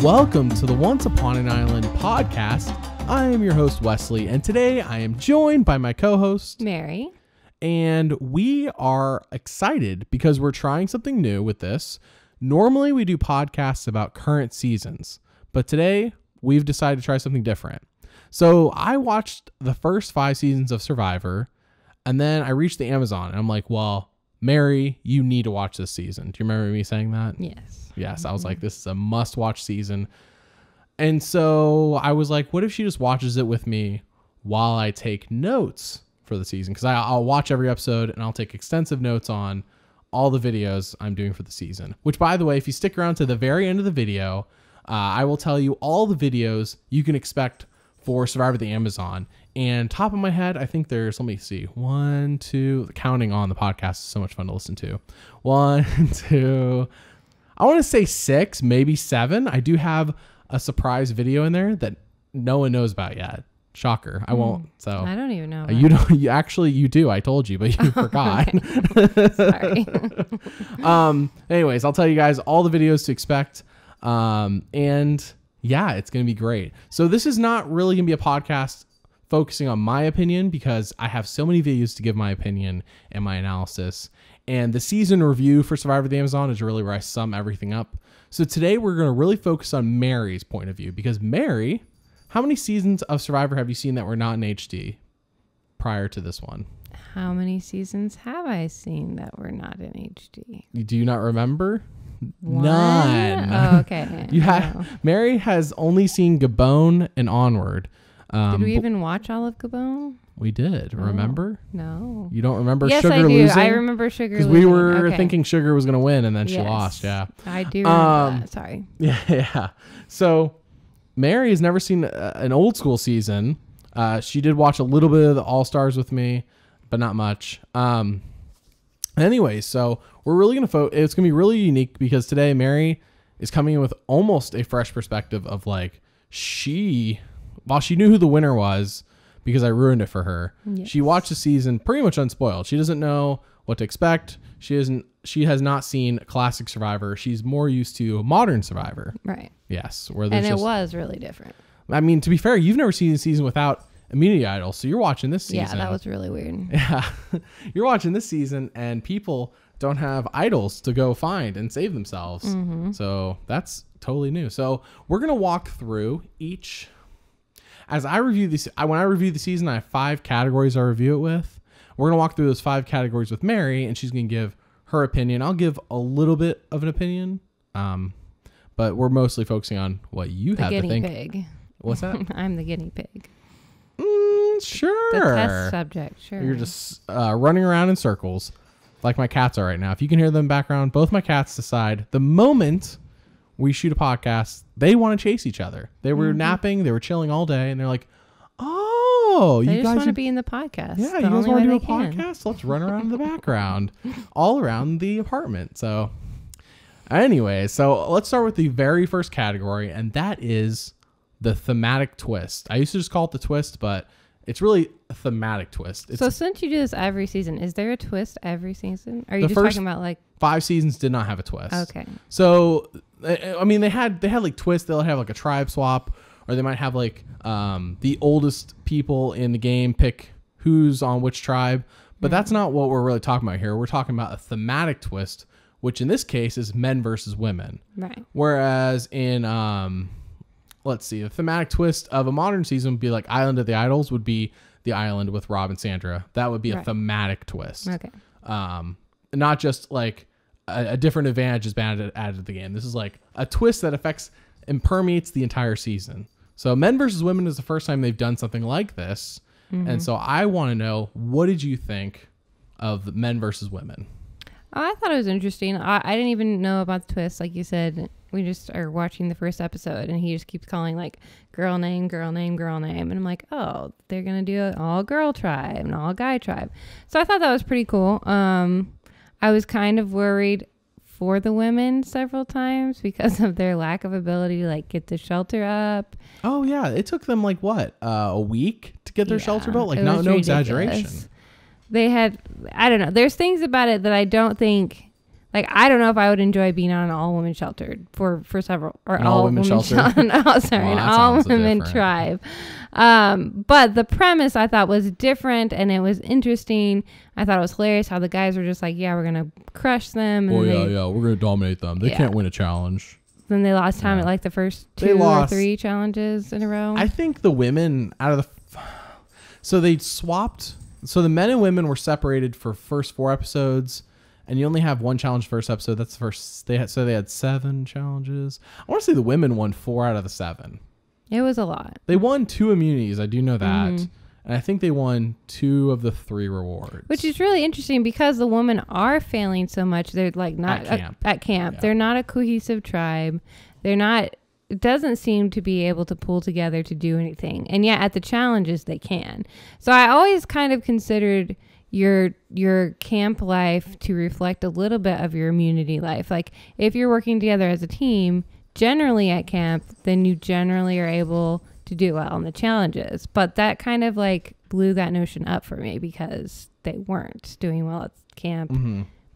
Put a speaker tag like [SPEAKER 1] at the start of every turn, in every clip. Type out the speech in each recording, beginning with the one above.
[SPEAKER 1] Welcome to the Once Upon an Island podcast. I am your host, Wesley, and today I am joined by my co-host,
[SPEAKER 2] Mary.
[SPEAKER 1] And we are excited because we're trying something new with this. Normally, we do podcasts about current seasons, but today we've decided to try something different. So I watched the first 5 seasons of Survivor, and then I reached the Amazon, and I'm like, well, Mary, you need to watch this season. Do you remember me saying that? Yes, I was like, this is a must-watch season. And so I was like, what if she just watches it with me while I take notes for the season? Because I'll watch every episode, and I'll take extensive notes on all the videos I'm doing for the season. Which, by the way, if you stick around to the very end of the video, I will tell you all the videos you can expect for Survivor the Amazon. And top of my head, I think there's, let me see, 1, 2, counting on the podcast is so much fun to listen to. 1, 2, I want to say 6, maybe 7. I do have a surprise video in there that no one knows about yet. Shocker. I won't. So
[SPEAKER 2] I don't even know.
[SPEAKER 1] You don't. You actually, you do. I told you, but you forgot.
[SPEAKER 2] Sorry.
[SPEAKER 1] Anyways, I'll tell you guys all the videos to expect. And yeah, it's going to be great. So this is not really going to be a podcast focusing on my opinion because I have so many videos to give my opinion and my analysis. And the season review for Survivor the Amazon is really where I sum everything up. So today we're going to really focus on Mary's point of view because Mary, how many seasons of Survivor have you seen that were not in HD prior to this one?
[SPEAKER 2] How many seasons have I seen that were not in HD?
[SPEAKER 1] Do you not remember?
[SPEAKER 2] One?
[SPEAKER 1] None.
[SPEAKER 2] Oh, okay.
[SPEAKER 1] Mary has only seen Gabon and Onward.
[SPEAKER 2] Did we even watch all of Gabon?
[SPEAKER 1] We did. Remember?
[SPEAKER 2] No.
[SPEAKER 1] You don't remember
[SPEAKER 2] yes,
[SPEAKER 1] Sugar
[SPEAKER 2] I do.
[SPEAKER 1] losing?
[SPEAKER 2] I remember Sugar losing.
[SPEAKER 1] Because we were thinking Sugar was going to win, and then she
[SPEAKER 2] Yes.
[SPEAKER 1] lost. Yeah.
[SPEAKER 2] I do remember that. Sorry.
[SPEAKER 1] Yeah. So Mary has never seen an old school season. She did watch a little bit of the All-Stars with me, but not much. Anyway, so we're really going to it's going to be really unique because today Mary is coming in with almost a fresh perspective of like while she knew who the winner was because I ruined it for her. Yes. She watched the season pretty much unspoiled. She doesn't know what to expect. She has not seen classic Survivor. She's more used to modern Survivor.
[SPEAKER 2] Right.
[SPEAKER 1] Yes.
[SPEAKER 2] And it was really different.
[SPEAKER 1] I mean, to be fair, you've never seen a season without immunity idol, so you're watching this season.
[SPEAKER 2] Yeah, that was really weird.
[SPEAKER 1] Yeah. You're watching this season and people don't have idols to go find and save themselves. Mm-hmm. So that's totally new. So we're going to walk through each. As I review this, when I review the season, I have 5 categories I review it with. We're going to walk through those 5 categories with Mary, and she's going to give her opinion. I'll give a little bit of an opinion, but we're mostly focusing on what you have to think.
[SPEAKER 2] The guinea pig.
[SPEAKER 1] What's that?
[SPEAKER 2] I'm the guinea pig.
[SPEAKER 1] Sure.
[SPEAKER 2] The test subject, sure.
[SPEAKER 1] You're just running around in circles like my cats are right now. If you can hear them in the background, both my cats decide the moment we shoot a podcast, they want to chase each other. They were napping, they were chilling all day, and they're like, oh,
[SPEAKER 2] they
[SPEAKER 1] you
[SPEAKER 2] just
[SPEAKER 1] guys
[SPEAKER 2] want to be in the podcast.
[SPEAKER 1] Yeah, you guys want to do a podcast? Let's run around in the background all around the apartment. So anyway, so let's start with the very first category, and that is the thematic twist. I used to just call it the twist, but it's really a thematic twist.
[SPEAKER 2] So since you do this every season, is there a twist every season? Are you just talking about like
[SPEAKER 1] 5 seasons did not have a twist?
[SPEAKER 2] Okay.
[SPEAKER 1] So I mean, they had like twists. They'll have like a tribe swap, or they might have like the oldest people in the game pick who's on which tribe. But that's not what we're really talking about here. We're talking about a thematic twist, which in this case is men versus women.
[SPEAKER 2] Right.
[SPEAKER 1] Whereas in let's see, the thematic twist of a modern season would be like Island of the Idols would be the island with Rob and Sandra. That would be a thematic twist.
[SPEAKER 2] Okay.
[SPEAKER 1] Not just like a different advantage is added to the game. This is like a twist that affects and permeates the entire season. So Men versus Women is the first time they've done something like this. Mm-hmm. And so I want to know, what did you think of Men versus Women?
[SPEAKER 2] I thought it was interesting. I didn't even know about the twist. Like you said, we just are watching the first episode and he just keeps calling like girl name, girl name, girl name. And I'm like, oh, they're going to do an all girl tribe and all guy tribe. So I thought that was pretty cool. I was kind of worried for the women several times because of their lack of ability to like get the shelter up.
[SPEAKER 1] Oh yeah. It took them like what, a week to get their shelter built? Like no exaggeration.
[SPEAKER 2] they had, I don't know. There's things about it that I don't think, like, I don't know if I would enjoy being on an all-women shelter for several, or
[SPEAKER 1] an all-women shelter.
[SPEAKER 2] An all-women tribe. But the premise I thought was different and it was interesting. I thought it was hilarious how the guys were just like, yeah, we're going to crush them. And
[SPEAKER 1] we're going to dominate them. They can't win a challenge.
[SPEAKER 2] Then they lost time at like the first 2 or 3 challenges in a row.
[SPEAKER 1] I think the women so they swapped. So the men and women were separated for first 4 episodes. And you only have 1 challenge first episode. That's the first. They had 7 challenges. I want to say the women won 4 out of the 7.
[SPEAKER 2] It was a lot.
[SPEAKER 1] They won 2 immunities. I do know that. And I think they won 2 of the 3 rewards.
[SPEAKER 2] Which is really interesting because the women are failing so much. They're like not at camp. Yeah. They're not a cohesive tribe. They're not. It doesn't seem to be able to pull together to do anything. And yet at the challenges they can. So I always kind of considered your camp life to reflect a little bit of your immunity life. Like if you're working together as a team, generally at camp, then you generally are able to do well in the challenges. But that kind of like blew that notion up for me because they weren't doing well at camp,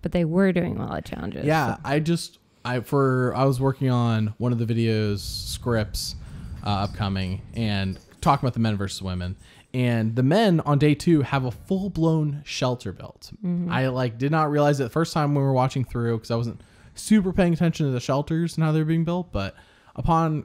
[SPEAKER 2] but they were doing well at challenges.
[SPEAKER 1] Yeah, so. I was working on one of the videos scripts upcoming and talking about the men versus women. And the men on day 2 have a full-blown shelter built. I did not realize it the first time when we were watching through because I wasn't super paying attention to the shelters and how they're being built. But the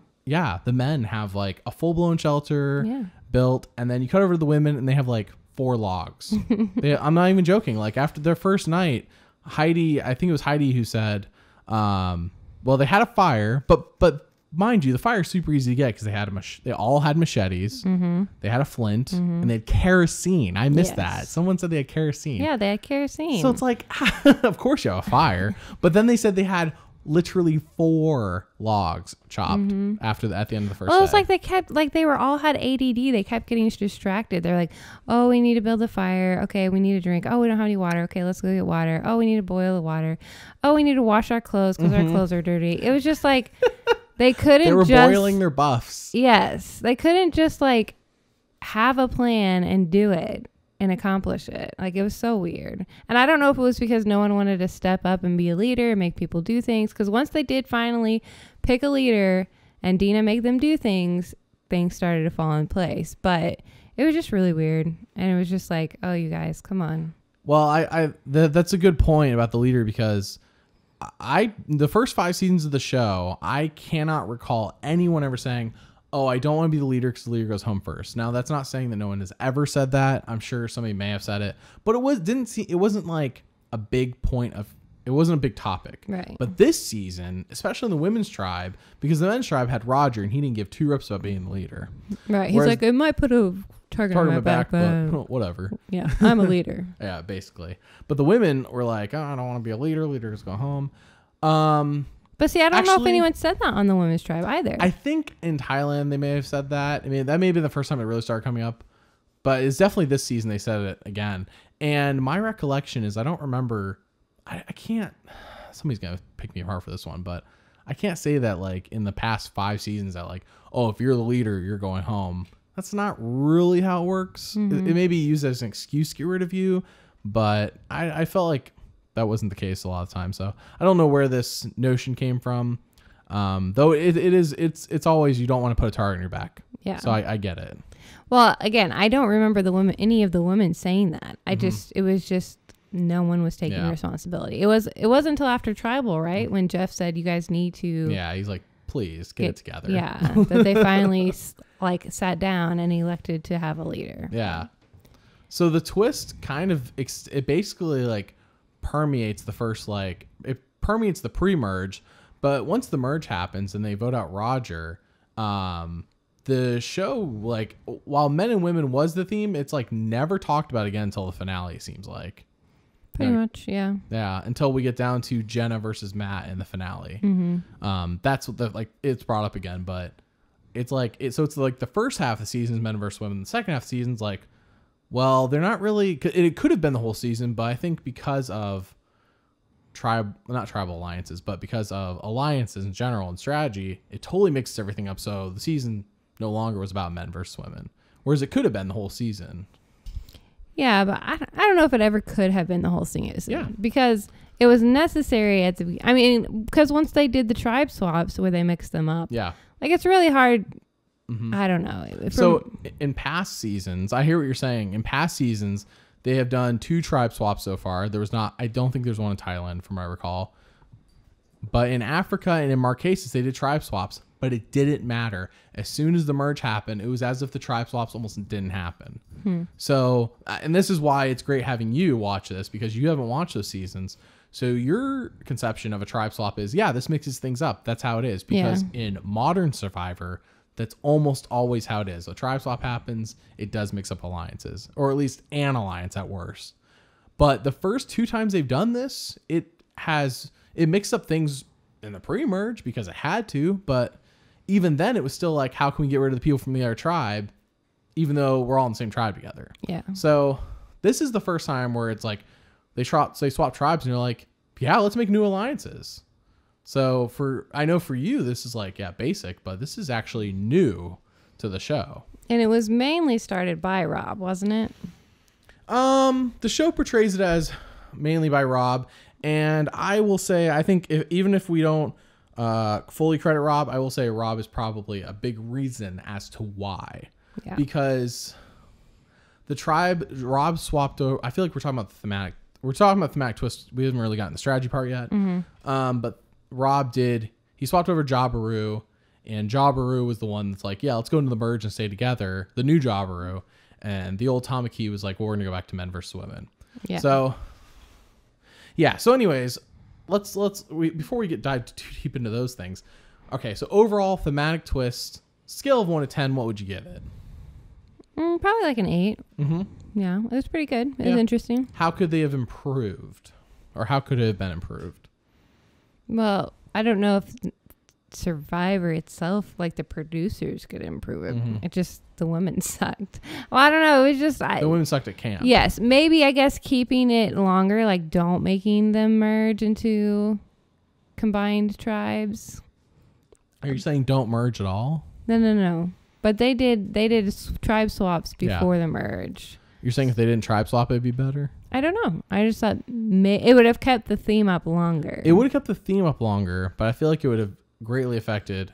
[SPEAKER 1] men have like a full-blown shelter built, and then you cut over to the women and they have like 4 logs. I'm not even joking. Like after their first night, I think it was Heidi who said, well, they had a fire, but mind you, the fire's super easy to get because they all had machetes, they had a flint, and they had kerosene. I missed that. Someone said they had kerosene.
[SPEAKER 2] Yeah, they had kerosene.
[SPEAKER 1] So it's like, of course you have a fire. But then they said they had literally 4 logs chopped at the end of the first day.
[SPEAKER 2] Well, it's like they all had ADD. They kept getting distracted. They're like, oh, we need to build a fire. Okay, we need a drink. Oh, we don't have any water. Okay, let's go get water. Oh, we need to boil the water. Oh, we need to wash our clothes because our clothes are dirty. It was just like... They were
[SPEAKER 1] boiling their buffs.
[SPEAKER 2] Yes. They couldn't just like have a plan and do it and accomplish it. Like it was so weird. And I don't know if it was because no one wanted to step up and be a leader and make people do things. Because once they did finally pick a leader and Deena make them do things started to fall in place. But it was just really weird. And it was just like, oh, you guys, come on.
[SPEAKER 1] Well, that's a good point about the leader because... the first 5 seasons of the show, I cannot recall anyone ever saying, oh, I don't want to be the leader because the leader goes home first. Now, that's not saying that no one has ever said that. I'm sure somebody may have said it, but it wasn't like a big it wasn't a big topic.
[SPEAKER 2] Right.
[SPEAKER 1] But this season, especially in the women's tribe, because the men's tribe had Roger and he didn't give 2 rips about being the leader.
[SPEAKER 2] Right. He's like, it might put a target on my back,
[SPEAKER 1] but whatever.
[SPEAKER 2] Yeah, I'm a leader.
[SPEAKER 1] Yeah, basically. But the women were like, oh, I don't want to be a leader. Leaders go home.
[SPEAKER 2] But see, I don't know if anyone said that on the women's tribe either.
[SPEAKER 1] I think in Thailand they may have said that. I mean, that may have been the first time it really started coming up. But it's definitely this season they said it again. And my recollection is I don't remember. I can't. Somebody's going to pick me apart for this one. But I can't say that like in the past 5 seasons that like, oh, if you're the leader, you're going home. That's not really how it works. It may be used as an excuse to get rid of you, but I felt like that wasn't the case a lot of times. So I don't know where this notion came from. Though it's always you don't want to put a target on your back.
[SPEAKER 2] Yeah.
[SPEAKER 1] So I get it.
[SPEAKER 2] Well, again, I don't remember any of the women saying that. It was just no one was taking responsibility. It wasn't until after Tribal, right, when Jeff said you guys need to.
[SPEAKER 1] Yeah, he's like, please get it together.
[SPEAKER 2] Yeah, that they finally like sat down and elected to have a leader.
[SPEAKER 1] Yeah. So the twist kind of it basically like permeates the first it permeates the pre-merge, but once the merge happens and they vote out Roger, the show like while men and women was the theme, it's like never talked about again until the finale. It seems like.
[SPEAKER 2] Pretty much, yeah.
[SPEAKER 1] Yeah, until we get down to Jenna versus Matt in the finale. That's what it's brought up again, but it's like it's like the first half of the season is men versus women. The second half of the season's like, well, they're not really. It could have been the whole season, but I think because of not tribal alliances, but because of alliances in general and strategy, it totally mixes everything up. So the season no longer was about men versus women, whereas it could have been the whole season.
[SPEAKER 2] Yeah, but I don't don't know if it ever could have been the whole season.
[SPEAKER 1] Yeah.
[SPEAKER 2] Because it was necessary at the, I mean, because once they did the tribe swaps where they mixed them up.
[SPEAKER 1] Yeah.
[SPEAKER 2] Like, it's really hard.
[SPEAKER 1] Mm-hmm.
[SPEAKER 2] I don't know.
[SPEAKER 1] So in past seasons, I hear what you're saying. In past seasons, they have done 2 tribe swaps so far. There was not, I don't think there's one in Thailand from what I recall. But in Africa and in Marquesas, they did tribe swaps, but it didn't matter. As soon as the merge happened, it was as if the tribe swaps almost didn't happen. So, and this is why it's great having you watch this, because you haven't watched those seasons. So your conception of a tribe swap is, yeah, this mixes things up. That's how it is. Because in modern Survivor, that's almost always how it is. A tribe swap happens, it does mix up alliances, or at least an alliance at worst. But the first 2 times they've done this, it mixed up things in the pre-merge because it had to, but even then it was still like, how can we get rid of the people from the other tribe, even though we're all in the same tribe together?
[SPEAKER 2] Yeah.
[SPEAKER 1] So this is the first time where it's like they swap tribes and you're like, yeah, let's make new alliances. So I know for you, this is like, yeah, basic, but this is actually new to the show.
[SPEAKER 2] And it was mainly started by Rob, wasn't it?
[SPEAKER 1] The show portrays it as mainly by Rob. And I will say, I think even if we don't fully credit Rob, I will say Rob is probably a big reason as to why. Yeah. Because the tribe, Rob swapped over. I feel like we're talking about thematic twist. We haven't really gotten the strategy part yet. But Rob he swapped over Jabiru, and Jabiru was the one that's like, yeah, let's go into the merge and stay together. The new Jabiru. And the old Tamaki was like, well, we're going to go back to men versus women. Yeah. So, yeah. So anyways, before we dive too deep into those things. Okay. So overall thematic twist, scale of 1 to 10, what would you give it?
[SPEAKER 2] Probably like an 8. Yeah. It was pretty good. It was interesting.
[SPEAKER 1] How could they have improved, or how could it have been improved?
[SPEAKER 2] Well, I don't know if Survivor itself, like the producers, could improve it. It just, the women sucked. Well, I don't know. It was just
[SPEAKER 1] the women sucked at camp.
[SPEAKER 2] Yes, maybe I guess keeping it longer, like don't making them merge into combined tribes.
[SPEAKER 1] Are you saying don't merge at all?
[SPEAKER 2] No. But they did tribe swaps before the merge.
[SPEAKER 1] You're saying if they didn't tribe swap, it'd be better?
[SPEAKER 2] I don't know. I just thought it would have kept the theme up longer.
[SPEAKER 1] It would have kept the theme up longer, but I feel like it would have greatly affected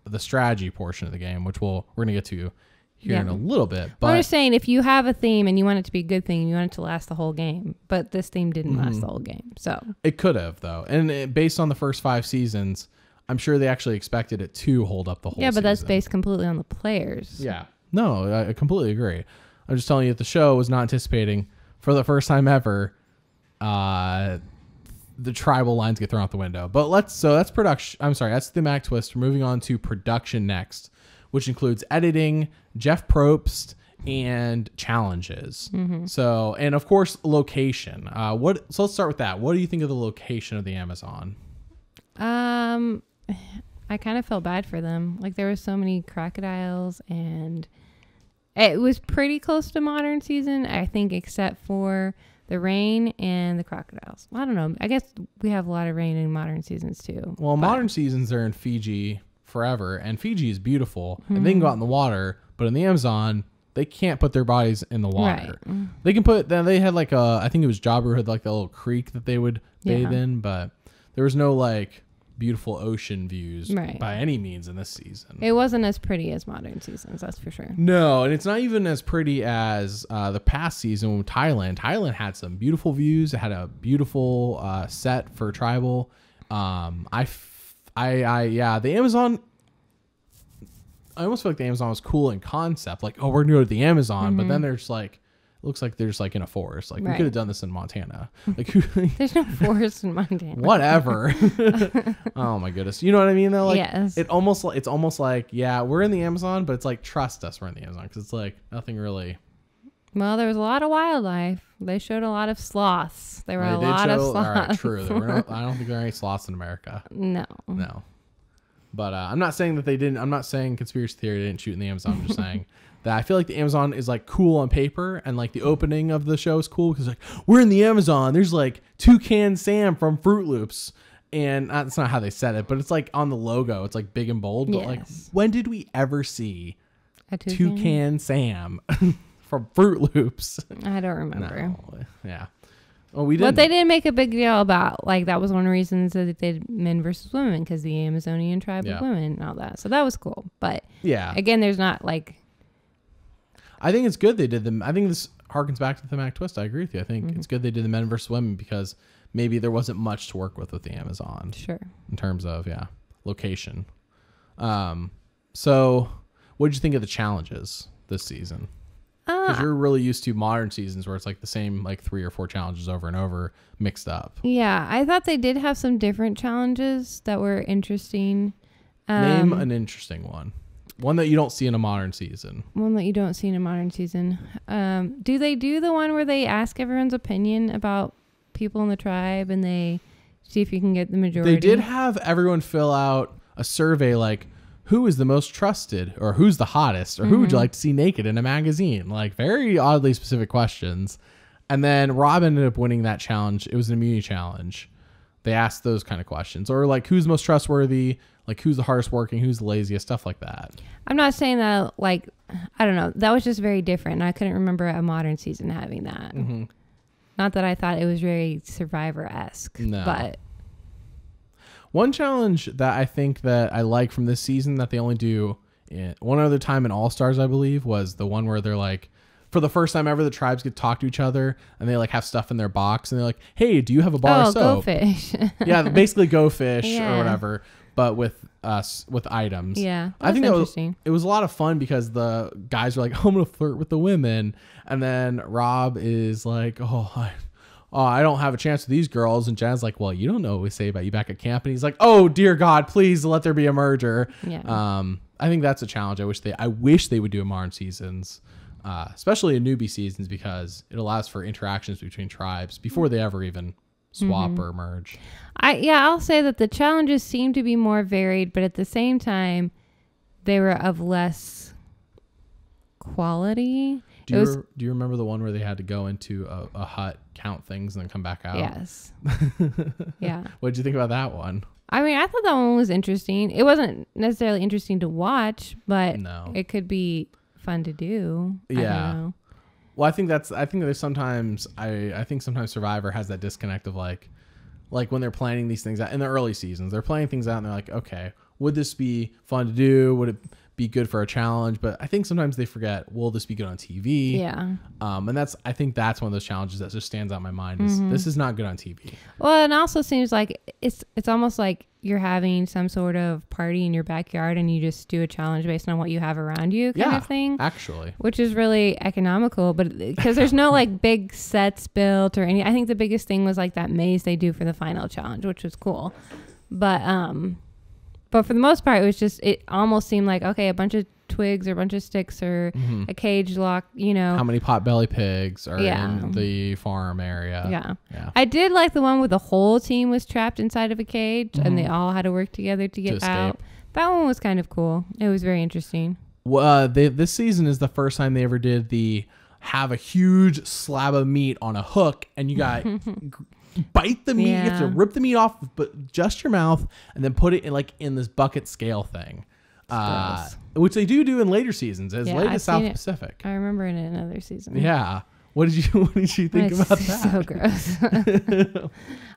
[SPEAKER 1] the strategy portion of the game, which we're going to get to here in a little bit. But
[SPEAKER 2] I'm just saying, if you have a theme and you want it to be a good thing, you want it to last the whole game, but this theme didn't last the whole game. So
[SPEAKER 1] it could have, though. And based on the first 5 seasons, I'm sure they actually expected it to hold up the whole season.
[SPEAKER 2] Yeah, but that's based completely on the players.
[SPEAKER 1] Yeah. No, I completely agree. I'm just telling you that the show was not anticipating, for the first time ever, the tribal lines get thrown out the window. But that's production. I'm sorry, that's thematic twist. We're moving on to production next, which includes editing, Jeff Probst, and challenges. So, and of course, location. So let's start with that. What do you think of the location of the Amazon?
[SPEAKER 2] I kind of felt bad for them. Like, there were so many crocodiles, and it was pretty close to modern season, I think, except for the rain and the crocodiles. I don't know. I guess we have a lot of rain in modern seasons too.
[SPEAKER 1] Well, modern seasons are in Fiji forever, and Fiji is beautiful, and they can go out in the water, but in the Amazon, they can't put their bodies in the water. Right. They can they had like I think it was Jabiru had like a little creek that they would bathe in, but there was no like beautiful ocean views by any means in this season.
[SPEAKER 2] It wasn't as pretty as modern seasons, that's for sure.
[SPEAKER 1] No, and it's not even as pretty as the past season with Thailand. Thailand had some beautiful views. It had a beautiful set for tribal. The Amazon, I almost feel like the Amazon was cool in concept. Like, oh, we're going to go to the Amazon, but then there's like, looks like there's like in a forest. Like we could have done this in Montana. Like
[SPEAKER 2] there's no forest in Montana.
[SPEAKER 1] Whatever. Oh my goodness. You know what I mean though? Like
[SPEAKER 2] yes.
[SPEAKER 1] It's almost like, yeah, we're in the Amazon, but it's like, trust us, we're in the Amazon, because it's like nothing really.
[SPEAKER 2] Well, there was a lot of wildlife. They showed a lot of sloths. There were a lot of sloths.
[SPEAKER 1] All right, true. I don't think there are any sloths in America.
[SPEAKER 2] No.
[SPEAKER 1] But I'm not saying that they didn't. I'm not saying conspiracy theory didn't shoot in the Amazon. I'm just saying that I feel like the Amazon is like cool on paper, and like the opening of the show is cool because like we're in the Amazon. There's like Toucan Sam from Fruit Loops, and that's not how they said it, but it's like on the logo. It's like big and bold. But like, when did we ever see Toucan Sam from Fruit Loops.
[SPEAKER 2] I don't remember.
[SPEAKER 1] No. Yeah. Well, we didn't.
[SPEAKER 2] But they didn't make a big deal about, like, that was one of the reasons that they did men versus women, because the Amazonian tribe of women and all that. So that was cool. But again, there's not like.
[SPEAKER 1] I think it's good they did them. I think this harkens back to the Thematic Twist. I agree with you. I think it's good they did the men versus women because maybe there wasn't much to work with the Amazon.
[SPEAKER 2] Sure.
[SPEAKER 1] In terms of location. So what did you think of the challenges this season? Because you're really used to modern seasons where it's like the same like 3 or 4 challenges over and over mixed up.
[SPEAKER 2] Yeah, I thought they did have some different challenges that were interesting.
[SPEAKER 1] Name an interesting one. One that you don't see in a modern season.
[SPEAKER 2] One that you don't see in a modern season. Do they do the one where they ask everyone's opinion about people in the tribe and they see if you can get the majority?
[SPEAKER 1] They did have everyone fill out a survey like, who is the most trusted, or who's the hottest, or who would you like to see naked in a magazine? Like very oddly specific questions. And then Rob ended up winning that challenge. It was an immunity challenge. They asked those kind of questions, or like who's most trustworthy, like who's the hardest working, who's the laziest, stuff like that.
[SPEAKER 2] I'm not saying that, like, I don't know. That was just very different. I couldn't remember a modern season having that. Not that I thought it was very Survivor-esque, but.
[SPEAKER 1] One challenge that I think that I like from this season that they only do one other time in All Stars, I believe, was the one where they're like, for the first time ever, the tribes get to talk to each other and they like have stuff in their box and they're like, hey, do you have a bar of soap?
[SPEAKER 2] Go fish.
[SPEAKER 1] Yeah, basically go fish or whatever, but with items.
[SPEAKER 2] Yeah,
[SPEAKER 1] I think
[SPEAKER 2] interesting.
[SPEAKER 1] It was a lot of fun because the guys were like, I'm going to flirt with the women. And then Rob is like, I don't have a chance with these girls. And Jen's like, well, you don't know what we say about you back at camp. And he's like, oh, dear God, please let there be a merger.
[SPEAKER 2] Yeah.
[SPEAKER 1] I think that's a challenge. I wish they would do in modern seasons, especially in newbie seasons, because it allows for interactions between tribes before they ever even swap or merge.
[SPEAKER 2] I'll say that the challenges seem to be more varied, but at the same time, they were of less quality.
[SPEAKER 1] Do you remember the one where they had to go into a hut, count things, and then come back out?
[SPEAKER 2] Yes. Yeah.
[SPEAKER 1] What did you think about that one?
[SPEAKER 2] I mean, I thought that one was interesting. It wasn't necessarily interesting to watch, but it could be fun to do.
[SPEAKER 1] Yeah.
[SPEAKER 2] I don't know.
[SPEAKER 1] Well, I think there's sometimes I think sometimes Survivor has that disconnect of like when they're planning these things out in the early seasons, they're planning things out and they're like, okay, would this be fun to do? Would it be good for a challenge? But I think sometimes they forget, will this be good on TV?
[SPEAKER 2] Yeah.
[SPEAKER 1] And I think that's one of those challenges that just stands out in my mind is this is not good on TV.
[SPEAKER 2] Well, it also seems like it's almost like you're having some sort of party in your backyard and you just do a challenge based on what you have around you kind of thing.
[SPEAKER 1] Actually.
[SPEAKER 2] Which is really economical, but because there's no like big sets built or any. I think the biggest thing was like that maze they do for the final challenge, which was cool. But for the most part, it almost seemed like, okay, a bunch of twigs or a bunch of sticks or a cage lock,
[SPEAKER 1] How many potbelly pigs are in the farm area?
[SPEAKER 2] Yeah. I did like the one where the whole team was trapped inside of a cage and they all had to work together to get out. That one was kind of cool. It was very interesting.
[SPEAKER 1] This season is the first time they ever did have a huge slab of meat on a hook and you got bite the meat. You have to rip the meat off, but just your mouth, and then put it in this bucket scale thing, which they do in later seasons, as late as South Pacific.
[SPEAKER 2] I remember it in another season.
[SPEAKER 1] Yeah. What did you think about that?
[SPEAKER 2] So gross.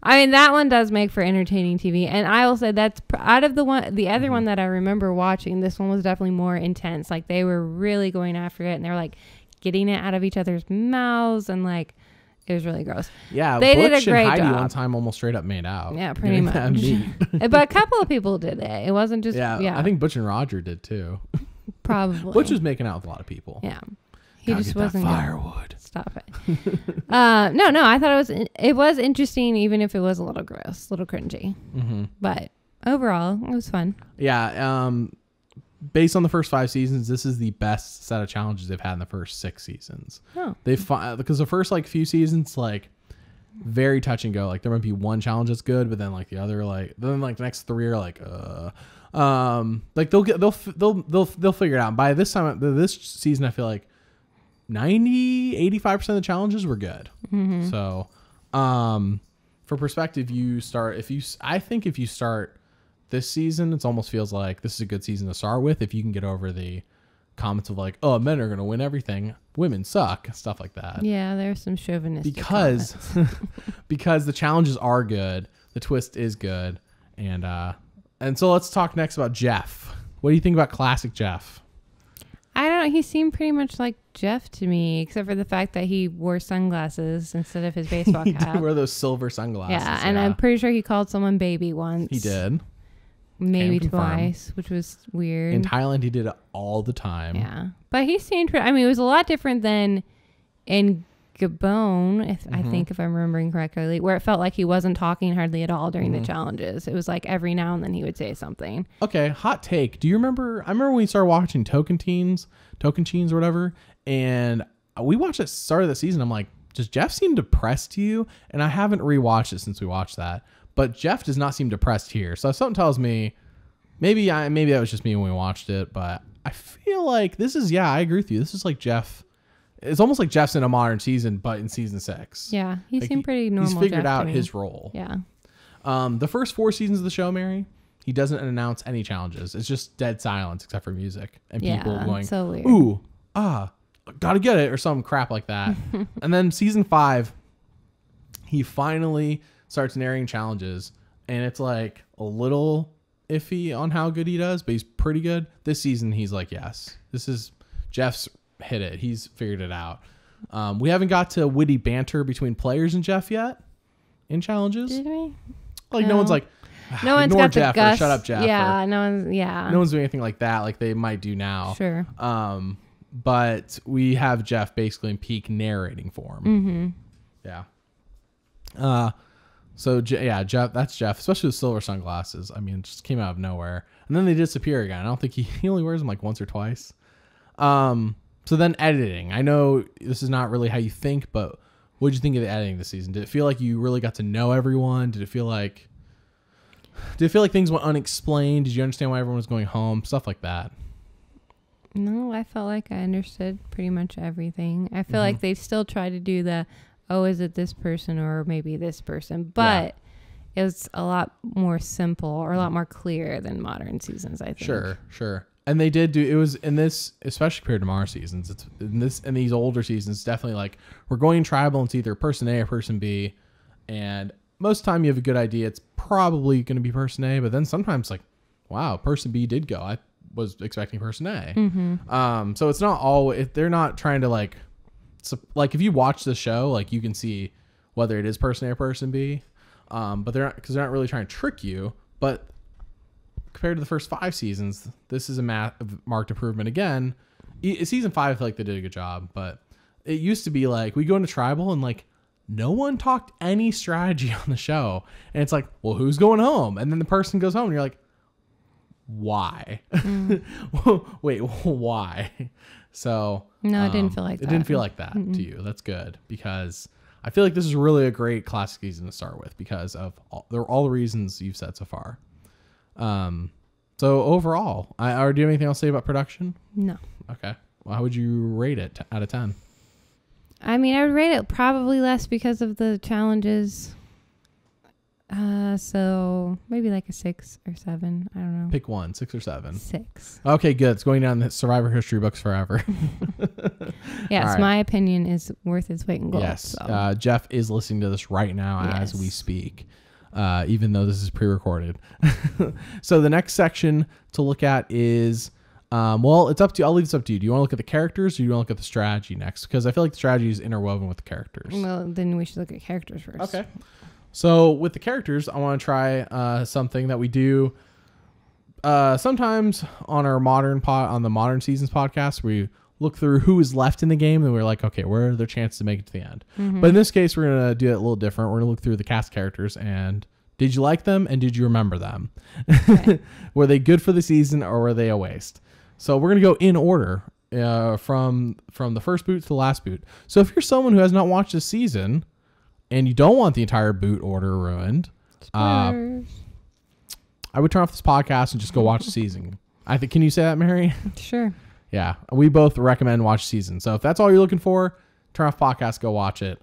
[SPEAKER 2] I mean, that one does make for entertaining TV, and I will say that's out of the other one that I remember watching. This one was definitely more intense. Like they were really going after it, and they were like getting it out of each other's mouths, and like. It was really gross.
[SPEAKER 1] Yeah,
[SPEAKER 2] they
[SPEAKER 1] Butch
[SPEAKER 2] did a great
[SPEAKER 1] and Heidi
[SPEAKER 2] job.
[SPEAKER 1] one time almost straight up made out.
[SPEAKER 2] Yeah, pretty much. But a couple of people did it. It wasn't just I
[SPEAKER 1] think Butch and Roger did too.
[SPEAKER 2] Probably.
[SPEAKER 1] Butch was making out with a lot of people.
[SPEAKER 2] Yeah, he just wasn't.
[SPEAKER 1] Firewood.
[SPEAKER 2] Stop it. No. I thought it was interesting, even if it was a little gross, a little cringy. But overall, it was fun.
[SPEAKER 1] Yeah. Based on the first 5 seasons, this is the best set of challenges they've had in the first 6 seasons.
[SPEAKER 2] Oh.
[SPEAKER 1] Because the first few seasons very touch and go. Like there might be one challenge that's good, but then the other the next 3 are they'll figure it out. And by this season, I feel like 85% of the challenges were good. So, for perspective, I think if you start this season, it almost feels like this is a good season to start with if you can get over the comments of like, oh, men are going to win everything. Women suck. Stuff like that.
[SPEAKER 2] Yeah, there's some chauvinistic
[SPEAKER 1] Because the challenges are good. The twist is good. And so let's talk next about Jeff. What do you think about classic Jeff?
[SPEAKER 2] I don't know. He seemed pretty much like Jeff to me, except for the fact that he wore sunglasses instead of his baseball
[SPEAKER 1] He
[SPEAKER 2] cap.
[SPEAKER 1] did wear those silver sunglasses.
[SPEAKER 2] Yeah, and I'm pretty sure he called someone baby once.
[SPEAKER 1] He did.
[SPEAKER 2] Maybe twice, which was weird.
[SPEAKER 1] In Thailand, he did it all the time.
[SPEAKER 2] Yeah. But he seemed pretty, I mean, it was a lot different than in Gabon, I think, if I'm remembering correctly, where it felt like he wasn't talking hardly at all during the challenges. It was like every now and then he would say something.
[SPEAKER 1] Okay, hot take. Do you remember? I remember when we started watching Token Teens or whatever, and we watched it start of the season. I'm like, does Jeff seem depressed to you? And I haven't rewatched it since we watched that, but Jeff does not seem depressed here. So something tells me maybe that was just me when we watched it, but I feel like this is, I agree with you. This is like Jeff. It's almost like Jeff's in a modern season, but in season 6.
[SPEAKER 2] Yeah, he seemed pretty normal.
[SPEAKER 1] He's figured out his role.
[SPEAKER 2] Yeah.
[SPEAKER 1] The first 4 seasons of the show, Mary, he doesn't announce any challenges. It's just dead silence except for music and people going,
[SPEAKER 2] so weird.
[SPEAKER 1] Ooh, gotta get it, or some crap like that. And then season 5, he finally starts narrating challenges, and it's like a little iffy on how good he does, but he's pretty good. This season, he's like, yes, this is Jeff's hit it. He's figured it out. We haven't got to witty banter between players and Jeff yet in challenges.
[SPEAKER 2] Did we?
[SPEAKER 1] Like no one's like,
[SPEAKER 2] no one's
[SPEAKER 1] ignore
[SPEAKER 2] got
[SPEAKER 1] Jeff
[SPEAKER 2] the guts.
[SPEAKER 1] or shut up, Jeff.
[SPEAKER 2] Yeah, no one's
[SPEAKER 1] doing anything like that, like they might do now.
[SPEAKER 2] Sure.
[SPEAKER 1] But we have Jeff basically in peak narrating form. Yeah. So Jeff, that's Jeff, especially with silver sunglasses. I mean, it just came out of nowhere, and then they disappear again. I don't think he only wears them like once or twice. So then editing. I know this is not really how you think, but what did you think of the editing this season? Did it feel like you really got to know everyone? Did it feel like things went unexplained? Did you understand why everyone was going home? Stuff like that.
[SPEAKER 2] No, I felt like I understood pretty much everything. I feel like they still try to do is it this person or maybe this person? But it was a lot more simple or a lot more clear than modern seasons, I think.
[SPEAKER 1] Sure. And they did it was in this, especially compared to modern seasons, it's in these older seasons, it's definitely like we're going tribal and it's either person A or person B. And most of the time you have a good idea, it's probably going to be person A, but then sometimes like, wow, person B did go. I was expecting person A. So it's not all, if they're not trying to like if you watch the show, like you can see whether it is person A or person B. But they're not really trying to trick you, but compared to the first 5 seasons, this is a marked improvement. Again, season 5, I feel like they did a good job, but it used to be like we go into tribal and like no one talked any strategy on the show, and it's like, well, who's going home? And then the person goes home, and you're like, why? Wait, why? So
[SPEAKER 2] no, it didn't feel like that.
[SPEAKER 1] It didn't feel like that to you. That's good, because I feel like this is really a great classic season to start with because of all the reasons you've said so far. So overall, do you have anything else to say about production? No. Okay. Well, how would you rate it out of 10?
[SPEAKER 2] I mean, I would rate it probably less because of the challenges. So maybe like a 6 or 7. I don't know.
[SPEAKER 1] Pick one, 6 or 7.
[SPEAKER 2] 6.
[SPEAKER 1] Okay, good. It's going down the Survivor history books forever.
[SPEAKER 2] Yes, right. My opinion is worth its weight in gold.
[SPEAKER 1] Yes.
[SPEAKER 2] So.
[SPEAKER 1] Jeff is listening to this right now as we speak. Even though this is pre-recorded. So the next section to look at is, it's up to you. I'll leave this up to you. Do you want to look at the characters or do you want to look at the strategy next? Because I feel like the strategy is interwoven with the characters.
[SPEAKER 2] Well, then we should look at characters first.
[SPEAKER 1] Okay. So with the characters, I want to try something that we do sometimes on our on the Modern Seasons podcast. We look through who is left in the game, and we're like, okay, where are their chances to make it to the end? But in this case, we're going to do it a little different. We're going to look through the cast characters and did you like them and did you remember them? Okay. Were they good for the season or were they a waste? So we're going to go in order from the first boot to the last boot. So if you're someone who has not watched this season and you don't want the entire boot order ruined, I would turn off this podcast and just go watch the season. Can you say that, Mary?
[SPEAKER 2] Sure.
[SPEAKER 1] Yeah, we both recommend watch season. So if that's all you're looking for, turn off podcast, go watch it.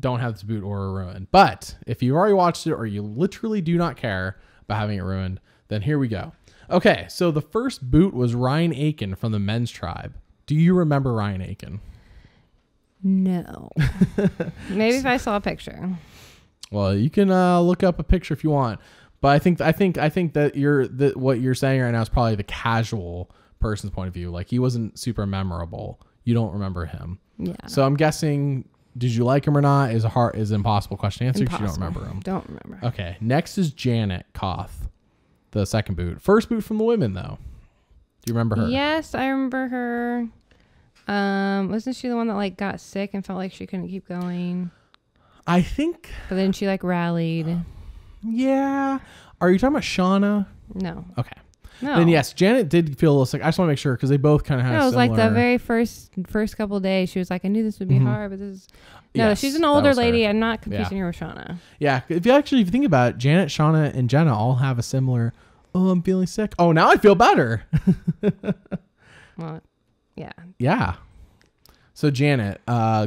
[SPEAKER 1] Don't have this boot order ruined. But if you've already watched it or you literally do not care about having it ruined, then here we go. Okay, so the first boot was Ryan Aiken from the men's tribe. Do you remember Ryan Aiken?
[SPEAKER 2] No. Maybe if I saw a picture.
[SPEAKER 1] Well, you can look up a picture if you want, but I think that what you're saying right now is probably the casual person's point of view. Like, he wasn't super memorable. You don't remember him. Yeah. So I'm guessing, did you like him or not? Is an impossible question to answer because you don't remember him.
[SPEAKER 2] Don't remember.
[SPEAKER 1] Okay. Next is Janet Koth, the second boot. First boot from the women, though. Do you remember her?
[SPEAKER 2] Yes, I remember her. Wasn't she the one that like got sick and felt like she couldn't keep going?
[SPEAKER 1] I think.
[SPEAKER 2] But then she like rallied.
[SPEAKER 1] Yeah. Are you talking about Shauna?
[SPEAKER 2] No.
[SPEAKER 1] Okay.
[SPEAKER 2] No.
[SPEAKER 1] Then yes, Janet did feel a little sick. I just want to make sure because they both kind of had.
[SPEAKER 2] No, it was
[SPEAKER 1] similar...
[SPEAKER 2] like the very first couple of days. She was like, I knew this would be hard, but this is. No,
[SPEAKER 1] yes,
[SPEAKER 2] she's an older lady.
[SPEAKER 1] Her.
[SPEAKER 2] I'm not confusing her with Shauna.
[SPEAKER 1] Yeah, if you think about it, Janet, Shauna, and Jenna all have a similar. Oh, I'm feeling sick. Oh, now I feel better.
[SPEAKER 2] Well, yeah.
[SPEAKER 1] Yeah. So Janet,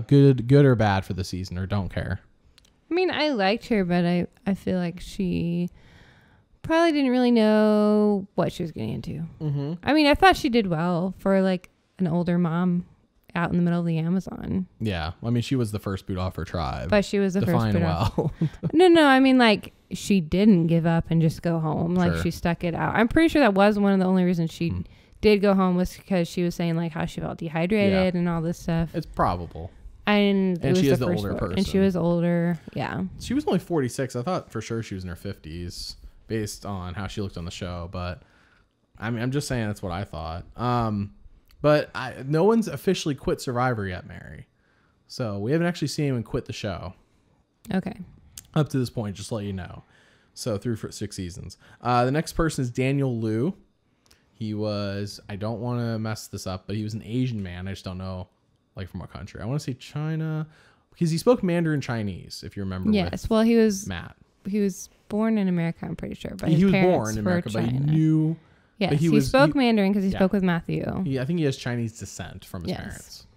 [SPEAKER 1] good or bad for the season, or don't care?
[SPEAKER 2] I mean, I liked her, but I feel like she probably didn't really know what she was getting into. Mm-hmm. I mean, I thought she did well for like an older mom out in the middle of the Amazon.
[SPEAKER 1] Yeah. I mean, she was the first boot off her tribe.
[SPEAKER 2] But she was the first boot off.
[SPEAKER 1] Well.
[SPEAKER 2] No. I mean, like, she didn't give up and just go home. Like, she stuck it out. I'm pretty sure that was one of the only reasons she did go home was because she was saying, like, how she felt dehydrated and all this stuff.
[SPEAKER 1] It's probable.
[SPEAKER 2] And
[SPEAKER 1] she is the older person.
[SPEAKER 2] And she was older. Yeah.
[SPEAKER 1] She was only 46. I thought for sure she was in her 50s based on how she looked on the show. But, I mean, I'm just saying that's what I thought. But no one's officially quit Survivor yet, Mary. So we haven't actually seen anyone quit the show.
[SPEAKER 2] Okay.
[SPEAKER 1] Up to this point, just to let you know. So through for 6 seasons. The next person is Daniel Liu. He was, I don't want to mess this up, but he was an Asian man. I just don't know, like, from what country. I want to say China, because he spoke Mandarin Chinese, if you remember.
[SPEAKER 2] Yes, well, he was
[SPEAKER 1] Matt.
[SPEAKER 2] He was born in America, I'm pretty sure. But
[SPEAKER 1] he was
[SPEAKER 2] parents
[SPEAKER 1] born in America,
[SPEAKER 2] China.
[SPEAKER 1] but he knew.
[SPEAKER 2] Yes, he spoke Mandarin because he spoke with Matthew.
[SPEAKER 1] I think he has Chinese descent from his parents.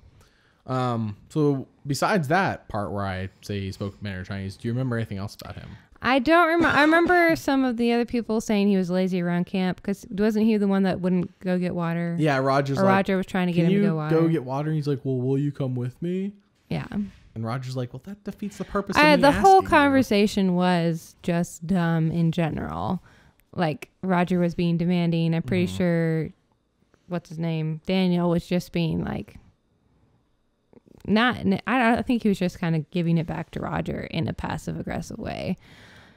[SPEAKER 1] So besides that part where I say he spoke Mandarin Chinese, do you remember anything else about him?
[SPEAKER 2] I don't remember. I remember some of the other people saying he was lazy around camp because wasn't he the one that wouldn't go get water?
[SPEAKER 1] Yeah, Roger
[SPEAKER 2] was trying to get him to go water.
[SPEAKER 1] Go get water? And he's like, well, will you come with me?
[SPEAKER 2] Yeah.
[SPEAKER 1] And Roger's like, well, that defeats the purpose of me
[SPEAKER 2] the whole
[SPEAKER 1] asking
[SPEAKER 2] conversation was just dumb in general. Like, Roger was being demanding. I'm pretty sure, what's his name? Daniel was just being like, I think he was just kind of giving it back to Roger in a passive aggressive way.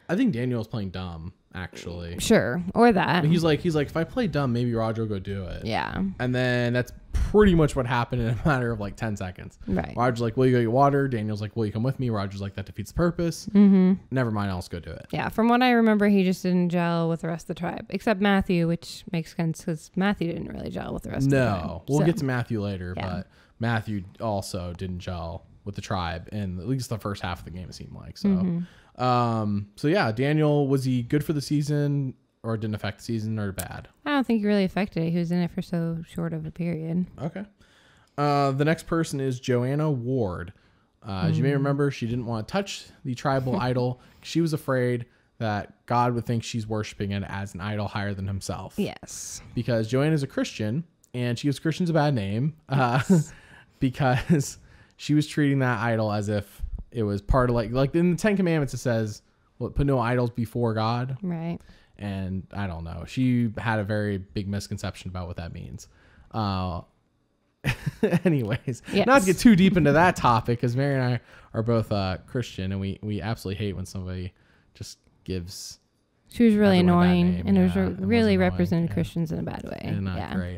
[SPEAKER 1] I think Daniel was playing dumb, actually.
[SPEAKER 2] Sure. Or that.
[SPEAKER 1] But he's like, if I play dumb, maybe Roger will go do it.
[SPEAKER 2] Yeah.
[SPEAKER 1] And then that's pretty much what happened in a matter of like 10 seconds.
[SPEAKER 2] Right.
[SPEAKER 1] Roger's like, will you go get water? Daniel's like, will you come with me? Roger's like, that defeats the purpose. Mm-hmm. Never mind, I'll just go do it.
[SPEAKER 2] Yeah. From what I remember, he just didn't gel with the rest of the tribe, except Matthew, which makes sense because Matthew didn't really gel with the rest of the tribe.
[SPEAKER 1] No. We'll get to Matthew later, but Matthew also didn't gel with the tribe in at least the first half of the game, it seemed like. So, so yeah, Daniel, was he good for the season or didn't affect the season or bad?
[SPEAKER 2] I don't think he really affected it. He was in it for so short of a period.
[SPEAKER 1] Okay. The next person is Joanna Ward. As you may remember, she didn't want to touch the tribal idol. She was afraid that God would think she's worshiping it as an idol higher than himself.
[SPEAKER 2] Yes.
[SPEAKER 1] Because Joanna is a Christian, and she gives Christians a bad name because she was treating that idol as if it was part of like in the 10 Commandments, it says, well, put no idols before God.
[SPEAKER 2] Right.
[SPEAKER 1] And I don't know. She had a very big misconception about what that means. Anyways, not to get too deep into that topic, because Mary and I are both Christian, and we absolutely hate when somebody just gives.
[SPEAKER 2] She was really annoying, and it was really represented Christians in a bad way.
[SPEAKER 1] And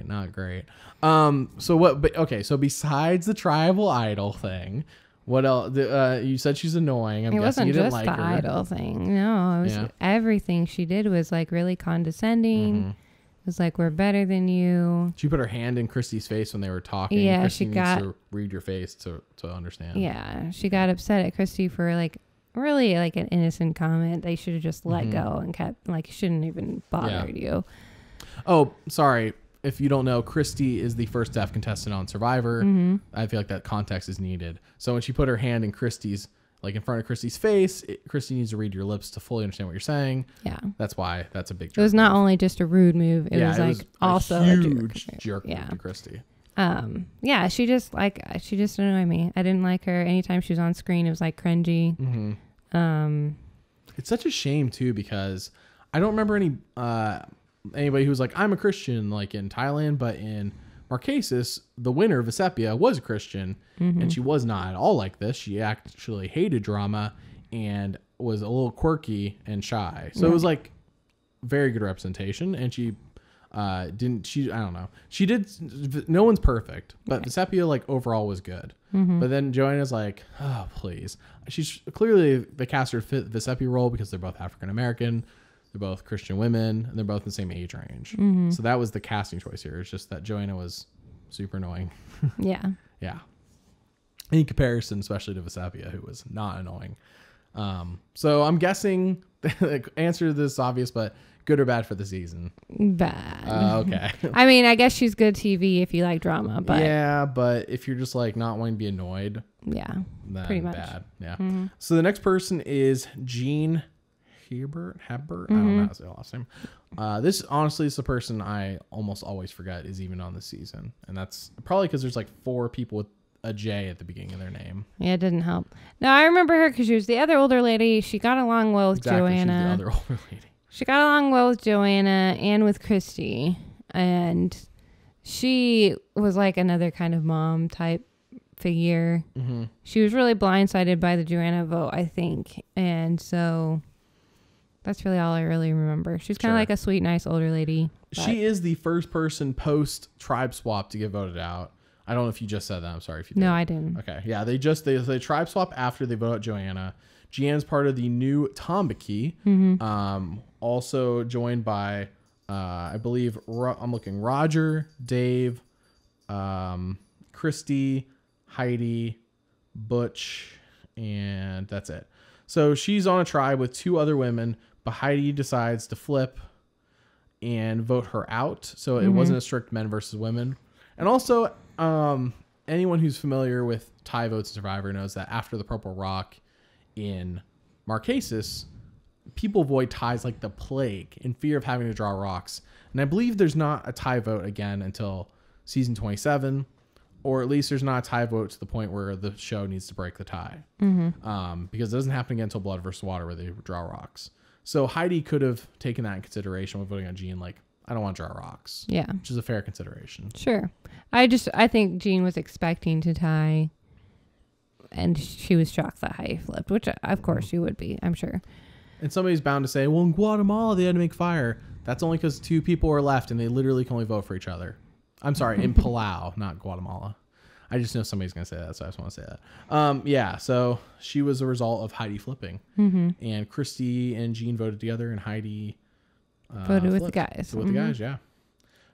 [SPEAKER 1] not great. So what? But okay. So besides the tribal idol thing, what else? You said she's annoying. I'm guessing you didn't like her. It wasn't just the
[SPEAKER 2] idol thing. No, it was everything she did was like really condescending. Mm-hmm. It was like, we're better than you.
[SPEAKER 1] She put her hand in Christy's face when they were talking.
[SPEAKER 2] Yeah,
[SPEAKER 1] Christy
[SPEAKER 2] she got
[SPEAKER 1] needs to read your face to understand.
[SPEAKER 2] Yeah, she got upset at Christy for like really like an innocent comment. They should have just let go and kept like shouldn't even bothered you.
[SPEAKER 1] Oh, sorry. If you don't know, Christy is the first deaf contestant on Survivor. I feel like that context is needed. So when she put her hand in Christy's like in front of Christy's face. Christy needs to read your lips to fully understand what you're saying.
[SPEAKER 2] Yeah.
[SPEAKER 1] That's why that's a big jerk
[SPEAKER 2] It was not
[SPEAKER 1] move.
[SPEAKER 2] only just a rude move. It was like also
[SPEAKER 1] a huge jerk
[SPEAKER 2] yeah.
[SPEAKER 1] move to Christy.
[SPEAKER 2] Yeah, she just annoyed me. I didn't like her. Anytime she was on screen, it was like cringy.
[SPEAKER 1] Mm-hmm. It's such a shame too, because I don't remember anybody who was like, I'm a Christian, like in Thailand, but in Marquesas, the winner, Vecepia, was a Christian, and she was not at all like this. She actually hated drama and was a little quirky and shy. So it was like very good representation, and she I don't know. She did. No one's perfect, but Vecepia like overall was good. But then Joanna's like, oh, please. She's clearly the caster fit the Vecepia role because they're both African American. They're both Christian women, and they're both in the same age range. So that was the casting choice here. It's just that Joanna was super annoying.
[SPEAKER 2] Yeah.
[SPEAKER 1] Yeah. In comparison, especially to Vecepia, who was not annoying. So I'm guessing the answer to this is obvious, but good or bad for the season?
[SPEAKER 2] Bad.
[SPEAKER 1] Okay.
[SPEAKER 2] I mean, I guess she's good TV if you like drama, but
[SPEAKER 1] yeah, but if you're just like not wanting to be annoyed,
[SPEAKER 2] yeah,
[SPEAKER 1] then
[SPEAKER 2] pretty much
[SPEAKER 1] bad. Yeah. So the next person is Jean Hebert. I don't know how to say the last name. This honestly is the person I almost always forget is even on this season, and that's probably because there's like 4 people with a J at the beginning of their name.
[SPEAKER 2] Yeah, it didn't help. No, I remember her because she was the other older lady. She got along well with
[SPEAKER 1] Exactly,
[SPEAKER 2] Joanna.
[SPEAKER 1] she's the other older lady.
[SPEAKER 2] She got along well with Joanna and with Christy, and she was like another kind of mom type figure. She was really blindsided by the Joanna vote, I think, and so that's really all I really remember. She's kind of like a sweet, nice older lady.
[SPEAKER 1] She is the first person post tribe swap to get voted out. I don't know if you just said that. I'm sorry if you did.
[SPEAKER 2] No, I didn't.
[SPEAKER 1] Okay. Yeah, they tribe swap after they vote out Joanna. Gian's part of the new Tombaki. Also joined by, I believe, I'm looking, Roger, Dave, Christy, Heidi, Butch, and that's it. So she's on a tribe with 2 other women, but Heidi decides to flip and vote her out. So it wasn't a strict men versus women. And also, anyone who's familiar with Thai Votes Survivor knows that after the Purple Rock in Marquesas, people avoid ties like the plague in fear of having to draw rocks. And I believe there's not a tie vote again until season 27, or at least there's not a tie vote to the point where the show needs to break the tie. Because it doesn't happen again until Blood versus Water, where they draw rocks. So Heidi could have taken that in consideration when voting on Jean, like, I don't want to draw rocks.
[SPEAKER 2] Yeah.
[SPEAKER 1] Which is a fair consideration.
[SPEAKER 2] Sure. I think Jean was expecting to tie, and she was shocked that Heidi flipped, which of course she would be, I'm sure.
[SPEAKER 1] And somebody's bound to say, well, in Guatemala, they had to make fire. That's only because 2 people are left and they literally can only vote for each other. I'm sorry, in Palau, not Guatemala. I just know somebody's going to say that, so I just want to say that. Yeah, so she was a result of Heidi flipping. And Christy and Jean voted together, and Heidi
[SPEAKER 2] voted with the guys.
[SPEAKER 1] With the guys, yeah.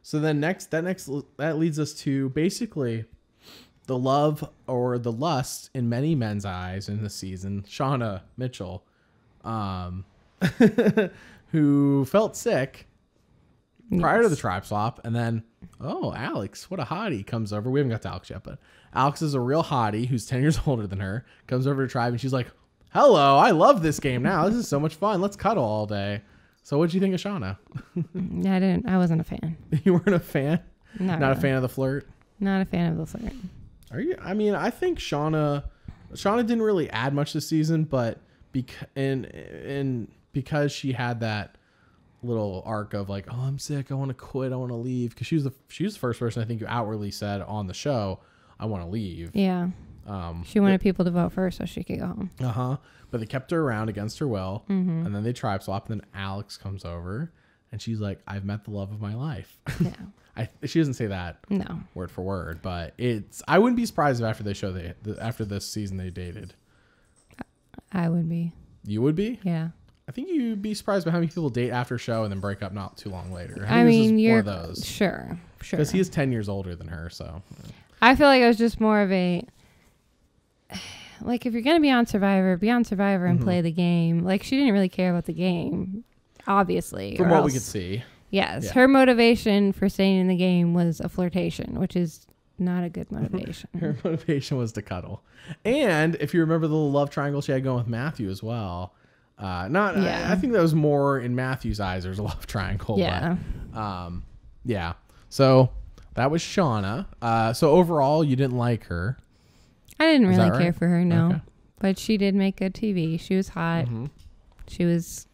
[SPEAKER 1] So then that leads us to basically the love or the lust in many men's eyes in this season, Shauna Mitchell, who felt sick prior to the tribe swap, and then Alex, what a hottie, comes over. We haven't got to Alex yet, but Alex is a real hottie who's 10 years older than her, comes over to tribe, and she's like, hello, I love this game now. This is so much fun. Let's cuddle all day. So what did you think of Shauna?
[SPEAKER 2] Yeah, I wasn't a fan.
[SPEAKER 1] You weren't a fan?
[SPEAKER 2] Not
[SPEAKER 1] a fan of the flirt?
[SPEAKER 2] Not a fan of the flirt.
[SPEAKER 1] Are you? I mean, I think Shauna didn't really add much this season, but because she had that little arc of like, oh, I'm sick, I want to quit, I want to leave, because she was the first person I think who outwardly said on the show, I want to leave.
[SPEAKER 2] Yeah. She wanted people to vote for her so she could go home.
[SPEAKER 1] But they kept her around against her will, and then they tribe swap, and then Alex comes over, and she's like, I've met the love of my life. Yeah. She doesn't say that word for word, but I wouldn't be surprised if after this season they dated.
[SPEAKER 2] I would be.
[SPEAKER 1] You would be?
[SPEAKER 2] Yeah.
[SPEAKER 1] I think you'd be surprised by how many people date after show and then break up not too long later.
[SPEAKER 2] I mean,
[SPEAKER 1] you're one of those.
[SPEAKER 2] Sure.
[SPEAKER 1] Because he is 10 years older than her, so.
[SPEAKER 2] I feel like it was just more of a, like, if you're going to be on Survivor and play the game. Like, she didn't really care about the game, obviously.
[SPEAKER 1] From what we could see.
[SPEAKER 2] Yes. Yeah. Her motivation for staying in the game was a flirtation, which is not a good motivation.
[SPEAKER 1] Her motivation was to cuddle. And if you remember the little love triangle she had going with Matthew as well. I think that was more in Matthew's eyes. There's a love triangle.
[SPEAKER 2] Yeah.
[SPEAKER 1] But, yeah. So that was Shauna. So overall, you didn't like her.
[SPEAKER 2] I didn't really
[SPEAKER 1] right?
[SPEAKER 2] care for her, no.
[SPEAKER 1] Okay.
[SPEAKER 2] But she did make good TV. She was hot.
[SPEAKER 1] Mm-hmm.
[SPEAKER 2] She was...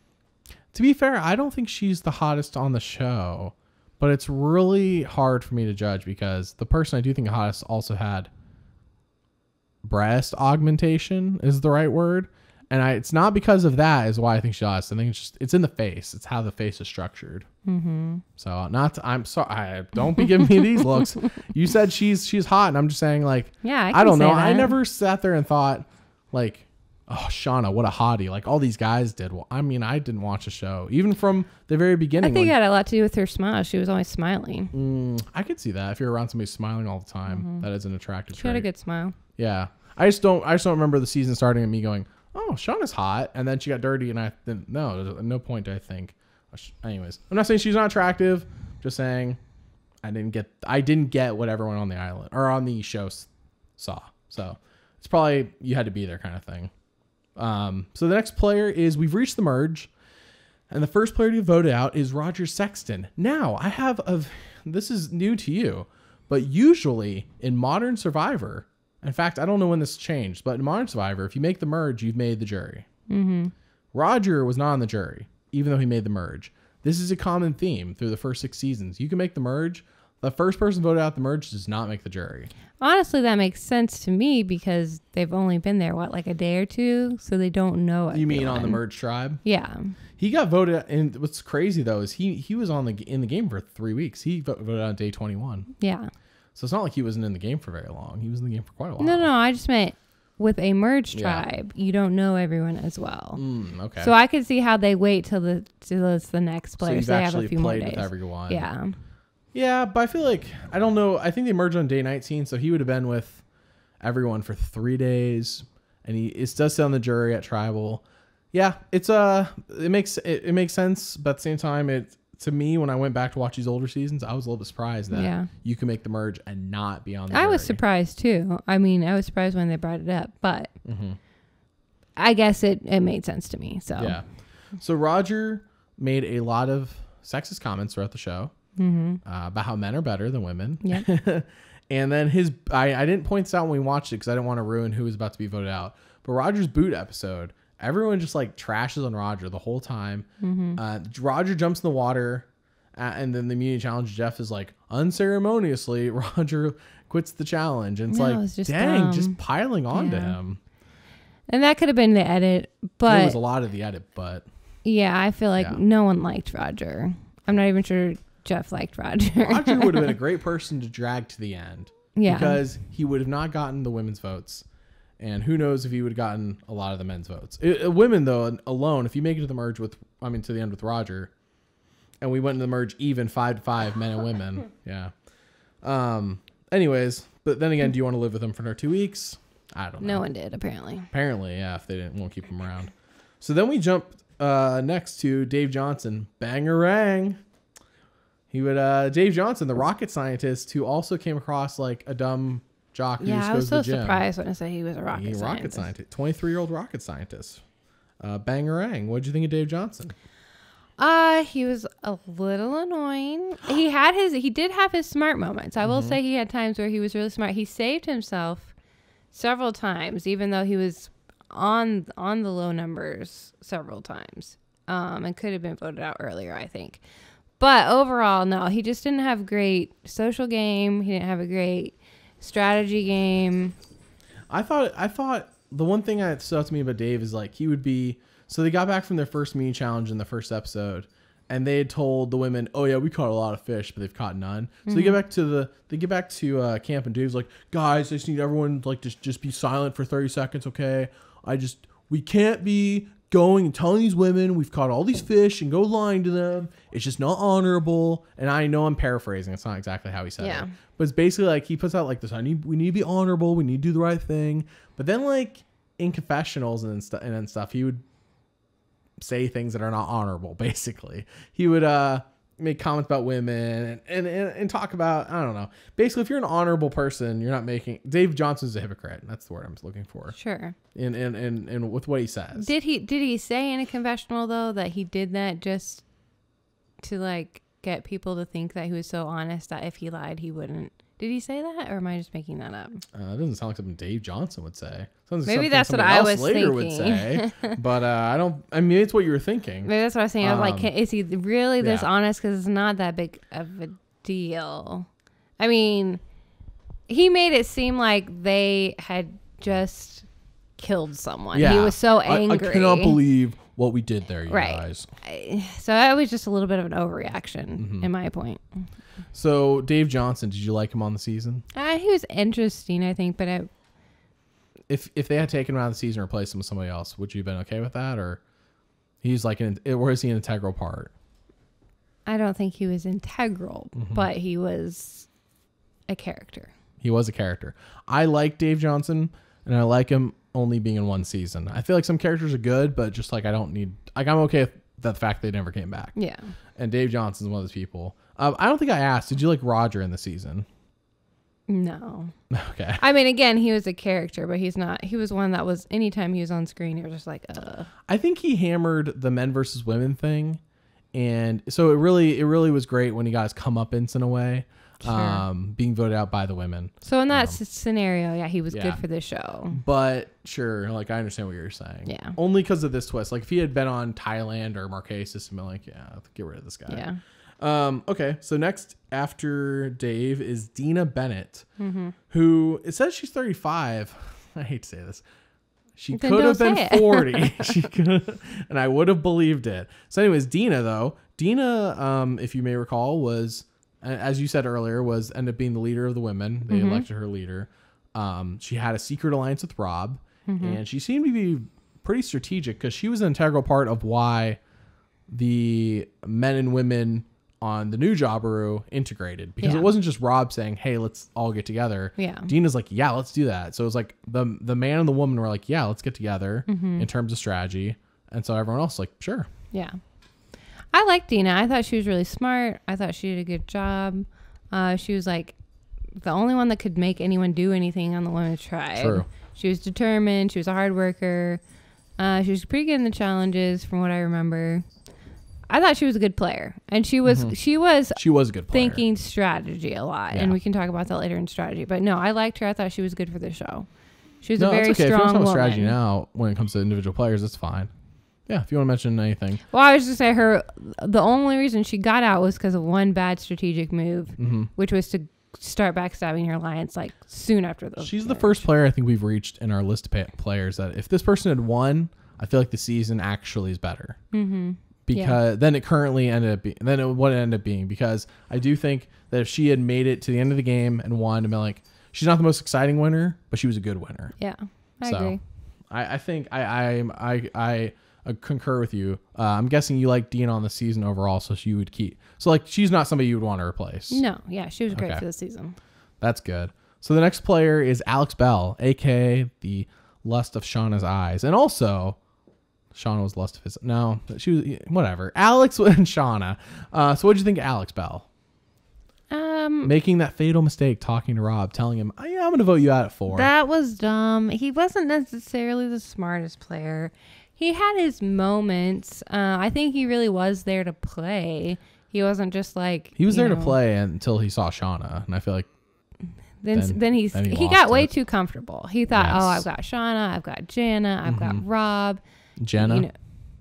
[SPEAKER 1] To be fair, I don't think she's the hottest on the show. But it's really hard for me to judge because the person I do think hottest also had breast augmentation is the right word. And it's not because of that is why I think she's hottest. I think it's in the face. It's how the face is structured. Mm-hmm. So I'm sorry. Don't be giving me these looks. You said she's hot. And I'm just saying like,
[SPEAKER 2] yeah,
[SPEAKER 1] I don't know.
[SPEAKER 2] that.
[SPEAKER 1] I never sat there and thought like, oh, Shauna, what a hottie. Like all these guys did. Well, I mean, I didn't watch the show even from the very beginning.
[SPEAKER 2] I think it had a lot to do with her smile. She was always smiling.
[SPEAKER 1] I could see that if you're around somebody smiling all the time, that is an attractive trait.
[SPEAKER 2] She had a good smile.
[SPEAKER 1] Yeah. I just don't remember the season starting and me going, oh, Shauna's hot. And then she got dirty. And no, at no point did I think, anyways, I'm not saying she's not attractive. Just saying I didn't get what everyone on the island or on the show saw. So it's probably, you had to be there kind of thing. So the next player is, we've reached the merge, and the first player to get voted out is Roger Sexton. Now, this is new to you, but usually in Modern Survivor, in fact, I don't know when this changed, but in Modern Survivor, if you make the merge, you've made the jury. Mm-hmm. Roger was not on the jury, even though he made the merge. This is a common theme through the first 6 seasons. You can make the merge. The first person voted out the merge does not make the jury. Honestly,
[SPEAKER 2] that makes sense to me because they've only been there, like a day or two? So they don't know everyone.
[SPEAKER 1] You mean on the merge tribe?
[SPEAKER 2] Yeah.
[SPEAKER 1] He got voted, and what's crazy, though, is he was in the game for 3 weeks. He voted on day 21.
[SPEAKER 2] Yeah.
[SPEAKER 1] So it's not like he wasn't in the game for very long. He was in the game for quite a while.
[SPEAKER 2] No, I just meant with a merge tribe, you don't know everyone as well.
[SPEAKER 1] Okay.
[SPEAKER 2] So I could see how they wait till it's the next player.
[SPEAKER 1] So
[SPEAKER 2] they have a few more days.
[SPEAKER 1] with everyone.
[SPEAKER 2] Yeah.
[SPEAKER 1] Yeah, but I feel like, I don't know. I think they merged on day 19, so he would have been with everyone for 3 days, and it does sit on the jury at tribal. Yeah, it makes sense, but at the same time, to me, when I went back to watch these older seasons, I was a little bit surprised that you can make the merge and not be on the jury.
[SPEAKER 2] I was surprised too. I mean, I was surprised when they brought it up, but I guess it made sense to me. So
[SPEAKER 1] yeah. So Roger made a lot of sexist comments throughout the show. About how men are better than women.
[SPEAKER 2] Yep.
[SPEAKER 1] And then I didn't point this out when we watched it because I didn't want to ruin who was about to be voted out. But Roger's boot episode, everyone just like trashes on Roger the whole time. Roger jumps in the water, and then the immunity challenge, Jeff is like, unceremoniously, Roger quits the challenge. And it's just piling on to him.
[SPEAKER 2] And that could have been the edit, but
[SPEAKER 1] it was a lot of the edit, but
[SPEAKER 2] yeah, I feel like no one liked Roger. I'm not even sure Jeff liked Roger.
[SPEAKER 1] Roger would have been a great person to drag to the end.
[SPEAKER 2] Yeah.
[SPEAKER 1] Because he would have not gotten the women's votes. And who knows if he would have gotten a lot of the men's votes. Women, though, alone, if you make it to the merge to the end with Roger, and we went to the merge even 5-5, men and women. Yeah. Anyways, but then again, do you want to live with him for another 2 weeks? I don't know.
[SPEAKER 2] No one did, apparently.
[SPEAKER 1] Apparently, yeah, if they won't keep him around. So then we jump next to Dave Johnson. Bangarang. Dave Johnson, the rocket scientist, who also came across like a dumb jock who just
[SPEAKER 2] I
[SPEAKER 1] goes
[SPEAKER 2] was
[SPEAKER 1] to
[SPEAKER 2] so
[SPEAKER 1] the gym.
[SPEAKER 2] surprised when I said he was a rocket scientist.
[SPEAKER 1] 23-year-old rocket scientist. Bangarang. What did you think of Dave Johnson?
[SPEAKER 2] He was a little annoying. He did have his smart moments. I will say he had times where he was really smart. He saved himself several times, even though he was on the low numbers several times. And could have been voted out earlier, I think. But overall, no, he just didn't have great social game. He didn't have a great strategy game.
[SPEAKER 1] I thought the one thing that stood out to me about Dave is like he would be. So they got back from their first mini challenge in the first episode, and they had told the women, "Oh yeah, we caught a lot of fish, but they've caught none." So they get back to camp, and Dave's like, "Guys, I just need everyone like to just be silent for 30 seconds, okay? We can't be going and telling these women we've caught all these fish and go lying to them. It's just not honorable." And I know I'm paraphrasing. It's not exactly how he said it. But it's basically like he puts out like this, we need to be honorable. We need to do the right thing. But then like in confessionals and stuff, he would say things that are not honorable, basically. He would make comments about women and talk about, I don't know. Basically, if you're an honorable person, you're not making. Dave Johnson's a hypocrite. That's the word I'm looking for.
[SPEAKER 2] Sure.
[SPEAKER 1] And with what he says.
[SPEAKER 2] Did he say in a confessional though that he did that just to like get people to think that he was so honest that if he lied he wouldn't? Did he say that, or am I just making that up?
[SPEAKER 1] It doesn't sound like something Dave Johnson would say. Sounds like
[SPEAKER 2] Maybe that's what I was thinking.
[SPEAKER 1] Would say, but I don't. I mean, it's what you were thinking.
[SPEAKER 2] Maybe that's what I was saying. I was like, is he really this honest? Because it's not that big of a deal. I mean, he made it seem like they had just killed someone. Yeah. He was so angry.
[SPEAKER 1] I cannot believe what we did there, you guys.
[SPEAKER 2] So that was just a little bit of an overreaction, in my point.
[SPEAKER 1] So Dave Johnson, did you like him on the season?
[SPEAKER 2] He was interesting, I think, but
[SPEAKER 1] if they had taken him out of the season and replaced him with somebody else, would you have been okay with that, or he's like or is he an integral part?
[SPEAKER 2] I don't think he was integral, but he was a character. He
[SPEAKER 1] was a character. I like Dave Johnson, and I like him only being in one season. I feel like some characters are good, but just like I don't need. Like I'm okay with the fact they never came back.
[SPEAKER 2] Yeah.
[SPEAKER 1] And Dave Johnson's one of those people. I don't think I asked. Did you like Roger in the season?
[SPEAKER 2] No.
[SPEAKER 1] Okay.
[SPEAKER 2] I mean, again, he was a character, but he's not. He was one that was anytime he was on screen, he was just like,
[SPEAKER 1] I think he hammered the men versus women thing, and so it really was great when he got his comeuppance in a way,
[SPEAKER 2] sure.
[SPEAKER 1] Being voted out by the women.
[SPEAKER 2] So in that scenario, yeah, he was good for the show.
[SPEAKER 1] But sure, like I understand what you're saying.
[SPEAKER 2] Yeah.
[SPEAKER 1] Only because of this twist. Like if he had been on Thailand or Marquesas, I'd be like, yeah, get rid of this guy.
[SPEAKER 2] Yeah.
[SPEAKER 1] Okay, so next after Dave is Deena Bennett, who it says she's 35. I hate to say this. She could have been 40. She could, and I would have believed it. So, anyways, Deena, if you may recall, was, as you said earlier, ended up being the leader of the women. They elected her leader. She had a secret alliance with Rob, and she seemed to be pretty strategic because she was an integral part of why the men and women on the new Jobberoo integrated, because it wasn't just Rob saying, hey, let's all get together.
[SPEAKER 2] Yeah.
[SPEAKER 1] Deena's like, yeah, let's do that. So it was like the man and the woman were like, yeah, let's get together in terms of strategy. And so everyone else like, sure.
[SPEAKER 2] Yeah. I liked Deena. I thought she was really smart. I thought she did a good job. She was like the only one that could make anyone do anything on the women's tribe.
[SPEAKER 1] True.
[SPEAKER 2] She was determined. She was a hard worker. She was pretty good in the challenges from what I remember. I thought she was a good player, and she was a good player. Thinking strategy a lot, and we can talk about that later in strategy. But no, I liked her. I thought she was good for the show. She was a very strong woman. If you want to talk about strategy
[SPEAKER 1] now, when it comes to individual players, that's fine. Yeah, if you want to mention anything.
[SPEAKER 2] Well, I was just say the only reason she got out was because of one bad strategic move, which was to start backstabbing her alliance like soon after those.
[SPEAKER 1] She's the first player I think we've reached in our list of players that if this person had won, I feel like the season actually is better. Because then it currently ended up being, then it would end up being, because I do think that if she had made it to the end of the game and won, and been like, she's not the most exciting winner, but she was a good winner.
[SPEAKER 2] Yeah, I agree.
[SPEAKER 1] I think I concur with you. I'm guessing you like Deena on the season overall, so she would keep. So like, she's not somebody you would want to replace.
[SPEAKER 2] No, yeah, she was great for the season.
[SPEAKER 1] That's good. So the next player is Alex Bell, aka the lust of Shauna's eyes, and also. Shauna was lust of his. No, she was whatever. Alex and Shauna. So what did you think of Alex Bell? Making that fatal mistake, talking to Rob, telling him, "Yeah, I'm going to vote you out at 4."
[SPEAKER 2] That was dumb. He wasn't necessarily the smartest player. He had his moments. I think he really was there to play. He wasn't just like
[SPEAKER 1] he was there to play until he saw Shauna, and I feel like.
[SPEAKER 2] Then he got way too comfortable. He thought, "Oh, I've got Shauna, I've got Jenna, I've got Rob."
[SPEAKER 1] Jenna,
[SPEAKER 2] not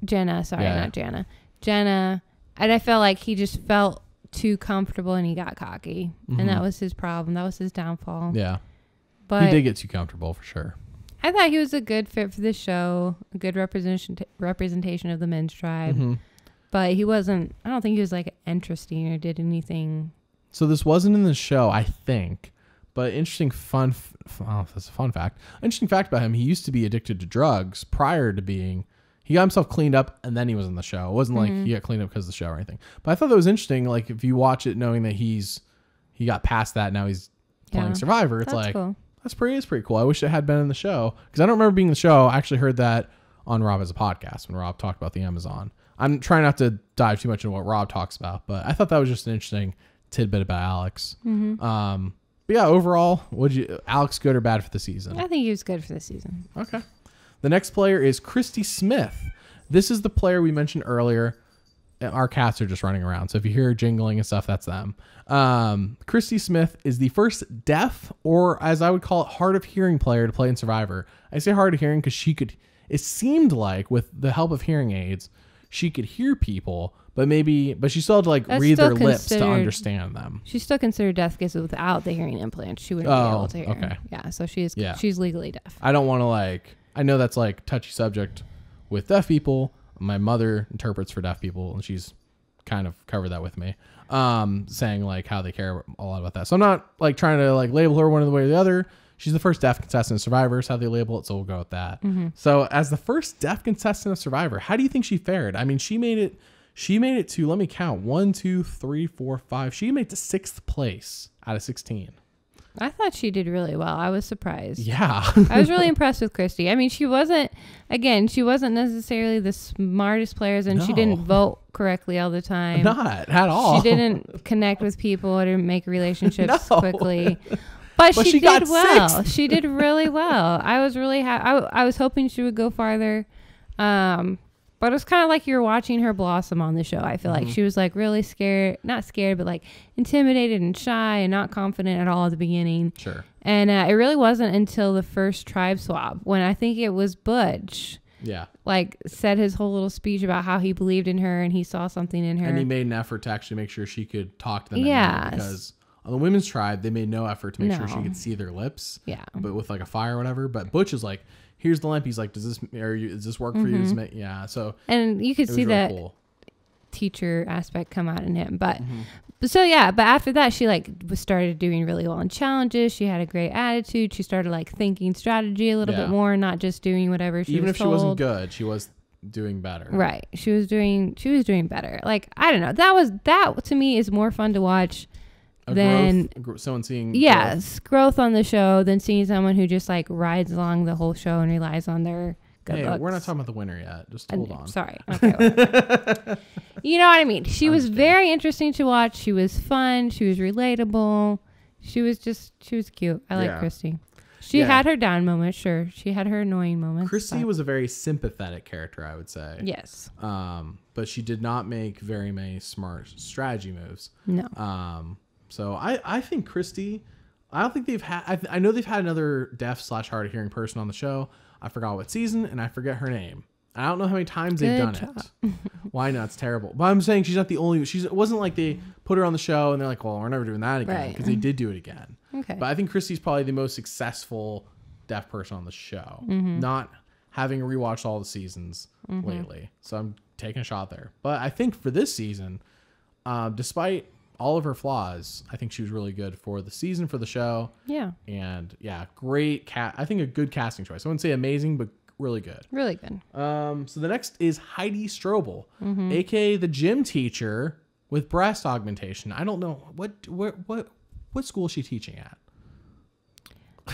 [SPEAKER 2] Jenna. Jenna. And I felt like he just felt too comfortable and he got cocky. And that was his problem. That was his downfall.
[SPEAKER 1] Yeah.
[SPEAKER 2] But
[SPEAKER 1] he did get too comfortable for sure.
[SPEAKER 2] I thought he was a good fit for the show, a good representation of the men's tribe. But he wasn't, I don't think he was like interesting or did anything.
[SPEAKER 1] So this wasn't in the show, I think. But interesting that's a fun fact. Interesting fact about him, he used to be addicted to drugs prior to being, he got himself cleaned up and then he was in the show. It wasn't like he got cleaned up because of the show or anything. But I thought that was interesting. Like if you watch it knowing that he got past that, now he's playing Survivor. It's like, cool. That's pretty cool. I wish it had been in the show because I don't remember being in the show. I actually heard that on Rob as a podcast when Rob talked about the Amazon. I'm trying not to dive too much into what Rob talks about, but I thought that was just an interesting tidbit about Alex. But yeah, overall, Alex good or bad for the season?
[SPEAKER 2] I think he was good for the season.
[SPEAKER 1] Okay. The next player is Christy Smith. This is the player we mentioned earlier. Our cats are just running around, so if you hear jingling and stuff, that's them. Christy Smith is the first deaf, or as I would call it, hard of hearing player to play in Survivor. I say hard of hearing because it seemed like with the help of hearing aids, she could hear people, but she still had to like read their lips to understand them.
[SPEAKER 2] She's still considered deaf because without the hearing implant, she wouldn't be able to hear.
[SPEAKER 1] Okay.
[SPEAKER 2] Yeah, so she's legally deaf.
[SPEAKER 1] I don't want to I know that's like touchy subject with deaf people. My mother interprets for deaf people, and she's kind of covered that with me, saying like how they care a lot about that. So I'm not like trying to like label her one way or the other. She's the first deaf contestant of Survivor, is how they label it, so we'll go with that. So as the first deaf contestant of Survivor, how do you think she fared? I mean, she made it to, let me count, 1, 2, 3, 4, 5. She made it to 6th place out of 16.
[SPEAKER 2] I thought she did really well. I was surprised.
[SPEAKER 1] Yeah.
[SPEAKER 2] I was really impressed with Christy. I mean, she wasn't necessarily the smartest players, and she didn't vote correctly all the time.
[SPEAKER 1] Not at all.
[SPEAKER 2] She didn't connect with people or didn't make relationships quickly. But she did well. 6th. She did really well. I was really happy. I was hoping she would go farther. But it was kind of like you were watching her blossom on the show. I feel like she was like really not scared, but like intimidated and shy and not confident at all at the beginning.
[SPEAKER 1] Sure.
[SPEAKER 2] And it really wasn't until the first tribe swap when I think it was Butch.
[SPEAKER 1] Yeah. Like
[SPEAKER 2] said his whole little speech about how he believed in her and he saw something in her.
[SPEAKER 1] And he made an effort to actually make sure she could talk to them.
[SPEAKER 2] Yeah.
[SPEAKER 1] Because on the women's tribe, they made no effort to make sure she could see their lips.
[SPEAKER 2] Yeah.
[SPEAKER 1] But with like a fire or whatever. But Butch is like, here's the lamp. He's like, does this work for you? Yeah. So.
[SPEAKER 2] And you could see really that cool teacher aspect come out in him. But but after that, she started doing really well in challenges. She had a great attitude. She started like thinking strategy a little bit more, not just doing whatever she was told. Even if she wasn't good, she was doing better. Right. She was doing better. Like, I don't know. That to me is more fun to watch than someone seeing growth on the show than seeing someone who just like rides along the whole show and relies on their good looks. We're not talking about the winner yet. Just hold on. Sorry. Okay. You know what I mean? She was very interesting to watch. She was fun. She was relatable. She was cute. I like Christy. She had her down moments. Sure. She had her annoying moments. Christy was a very sympathetic character, I would say. Yes. But she did not make very many smart strategy moves. No. So I think Christy, I don't think they've had, I know they've had another deaf / hard of hearing person on the show. I forgot what season and I forget her name. I don't know how many times they've done it. Why not? It's terrible. But I'm saying she's not the only, it wasn't like they put her on the show and they're like, well, we're never doing that again. Because they did do it again. Okay. But I think Christy's probably the most successful deaf person on the show. Not having rewatched all the seasons lately. So I'm taking a shot there. But I think for this season, despite all of her flaws, I think she was really good for the season, for the show. Yeah. And great I think a good casting choice. I wouldn't say amazing, but really good. Really good. So the next is Heidi Strobel, aka the gym teacher with breast augmentation. I don't know what school is she teaching at?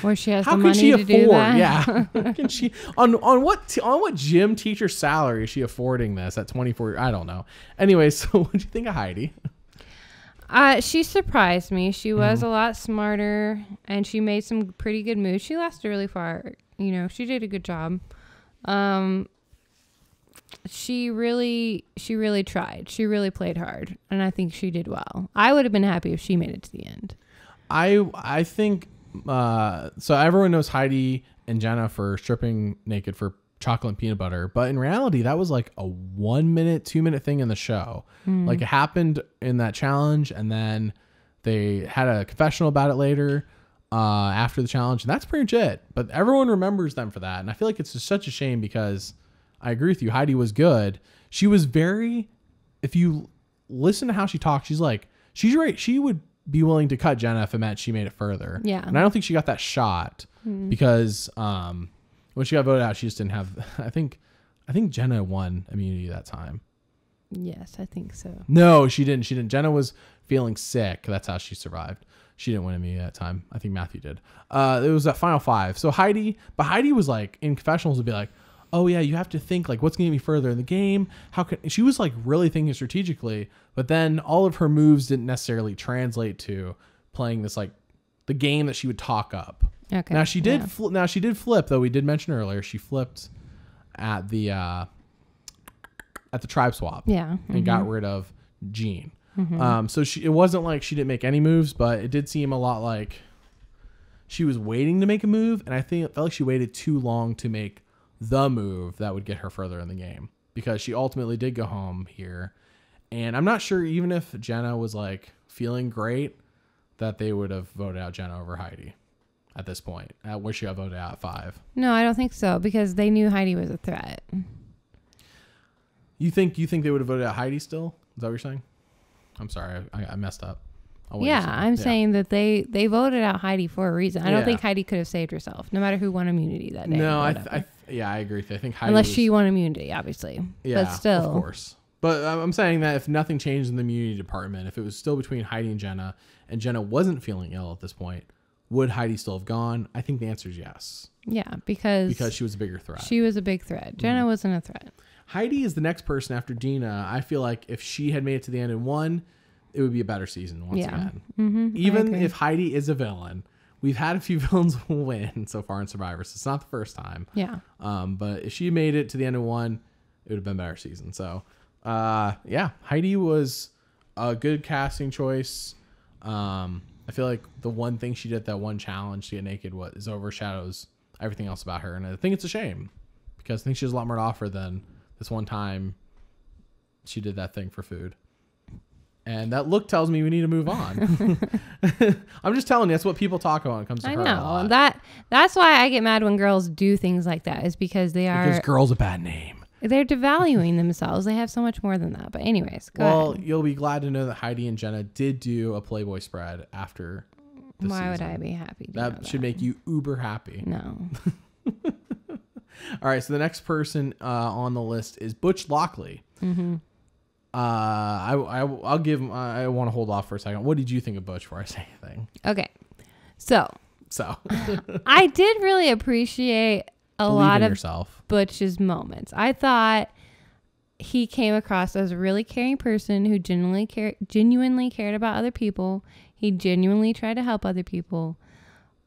[SPEAKER 2] Where she has the money to do that. Yeah. Can she on what gym teacher salary is she affording this at 24? I don't know. Anyway, so what do you think of Heidi? She surprised me. She was a lot smarter and she made some pretty good moves. She lasted really far. You know, she did a good job. She really tried. She really played hard and I think she did well. I would have been happy if she made it to the end. I think so everyone knows Heidi and Jenna for stripping naked for chocolate and peanut butter, but in reality that was like a 1 minute 2 minute thing in the show. Like it happened in that challenge and then they had a confessional about it later after the challenge, and that's pretty much it. But everyone remembers them for that, and I feel like it's just such a shame because I agree with you. Heidi was good. She was very, if you listen to how she talks, she's like, she's right. She would be willing to cut Jenna if it meant she made it further. Yeah. And I don't think she got that shot because when she got voted out, she just didn't have, I think Jenna won immunity that time. Yes, I think so. No, she didn't. Jenna was feeling sick. That's how she survived. She didn't win immunity that time. I think Matthew did. It was that final 5. So Heidi was like in confessionals would be like,
[SPEAKER 1] oh yeah, you have to think like what's going to get me further in the game. She was like really thinking strategically, but then all of her moves didn't necessarily translate to playing this like the game that she would talk up.
[SPEAKER 2] Okay.
[SPEAKER 1] Now she did flip, though. We did mention earlier she flipped at the tribe swap.
[SPEAKER 2] Yeah.
[SPEAKER 1] And got rid of Jean. So it wasn't like she didn't make any moves, but it did seem a lot like she was waiting to make a move, and I think it felt like she waited too long to make the move that would get her further in the game, because she ultimately did go home here. And I'm not sure, even if Jenna was like feeling great, that they would have voted out Jenna over Heidi at this point, at where she got voted out at 5.
[SPEAKER 2] No, I don't think so, because they knew Heidi was a threat.
[SPEAKER 1] You think they would have voted out Heidi still? Is that what you're saying? I'm sorry, I messed up.
[SPEAKER 2] I'm saying that they voted out Heidi for a reason. I don't think Heidi could have saved herself, no matter who won immunity that day.
[SPEAKER 1] No, I agree with you. I think Heidi
[SPEAKER 2] unless she won immunity, obviously.
[SPEAKER 1] Yeah,
[SPEAKER 2] but still,
[SPEAKER 1] of course. But I'm saying that if nothing changed in the immunity department, if it was still between Heidi and Jenna wasn't feeling ill at this point, would Heidi still have gone? I think the answer is yes.
[SPEAKER 2] Yeah, because
[SPEAKER 1] she was a bigger threat.
[SPEAKER 2] She was a big threat. Jenna wasn't a threat.
[SPEAKER 1] Heidi is the next person after Deena. I feel like if she had made it to the end and won, it would be a better season once again. Even if Heidi is a villain, we've had a few villains win so far in Survivor, so it's not the first time.
[SPEAKER 2] Yeah.
[SPEAKER 1] But if she made it to the end and won, it would have been a better season. So, Heidi was a good casting choice. I feel like the one thing she did, that one challenge to get naked, overshadows everything else about her, and I think it's a shame, because I think she has a lot more to offer than this one time she did that thing for food. And that look tells me we need to move on. I'm just telling you, that's what people talk about when it comes to her.
[SPEAKER 2] I know. That's why I get mad when girls do things like that, is because
[SPEAKER 1] because girl's a bad name.
[SPEAKER 2] They're devaluing themselves. They have so much more than that. But anyways, go ahead.
[SPEAKER 1] You'll be glad to know that Heidi and Jenna did do a Playboy spread after the
[SPEAKER 2] Why
[SPEAKER 1] season.
[SPEAKER 2] would I be happy?
[SPEAKER 1] That should make you uber happy.
[SPEAKER 2] No.
[SPEAKER 1] All right, so the next person on the list is Butch Lockley. I'll give him. I want to hold off for a second. What did you think of Butch before I say anything?
[SPEAKER 2] Okay, so I did really appreciate a lot of Butch's moments. I thought he came across as a really caring person who genuinely cared about other people. He genuinely tried to help other people.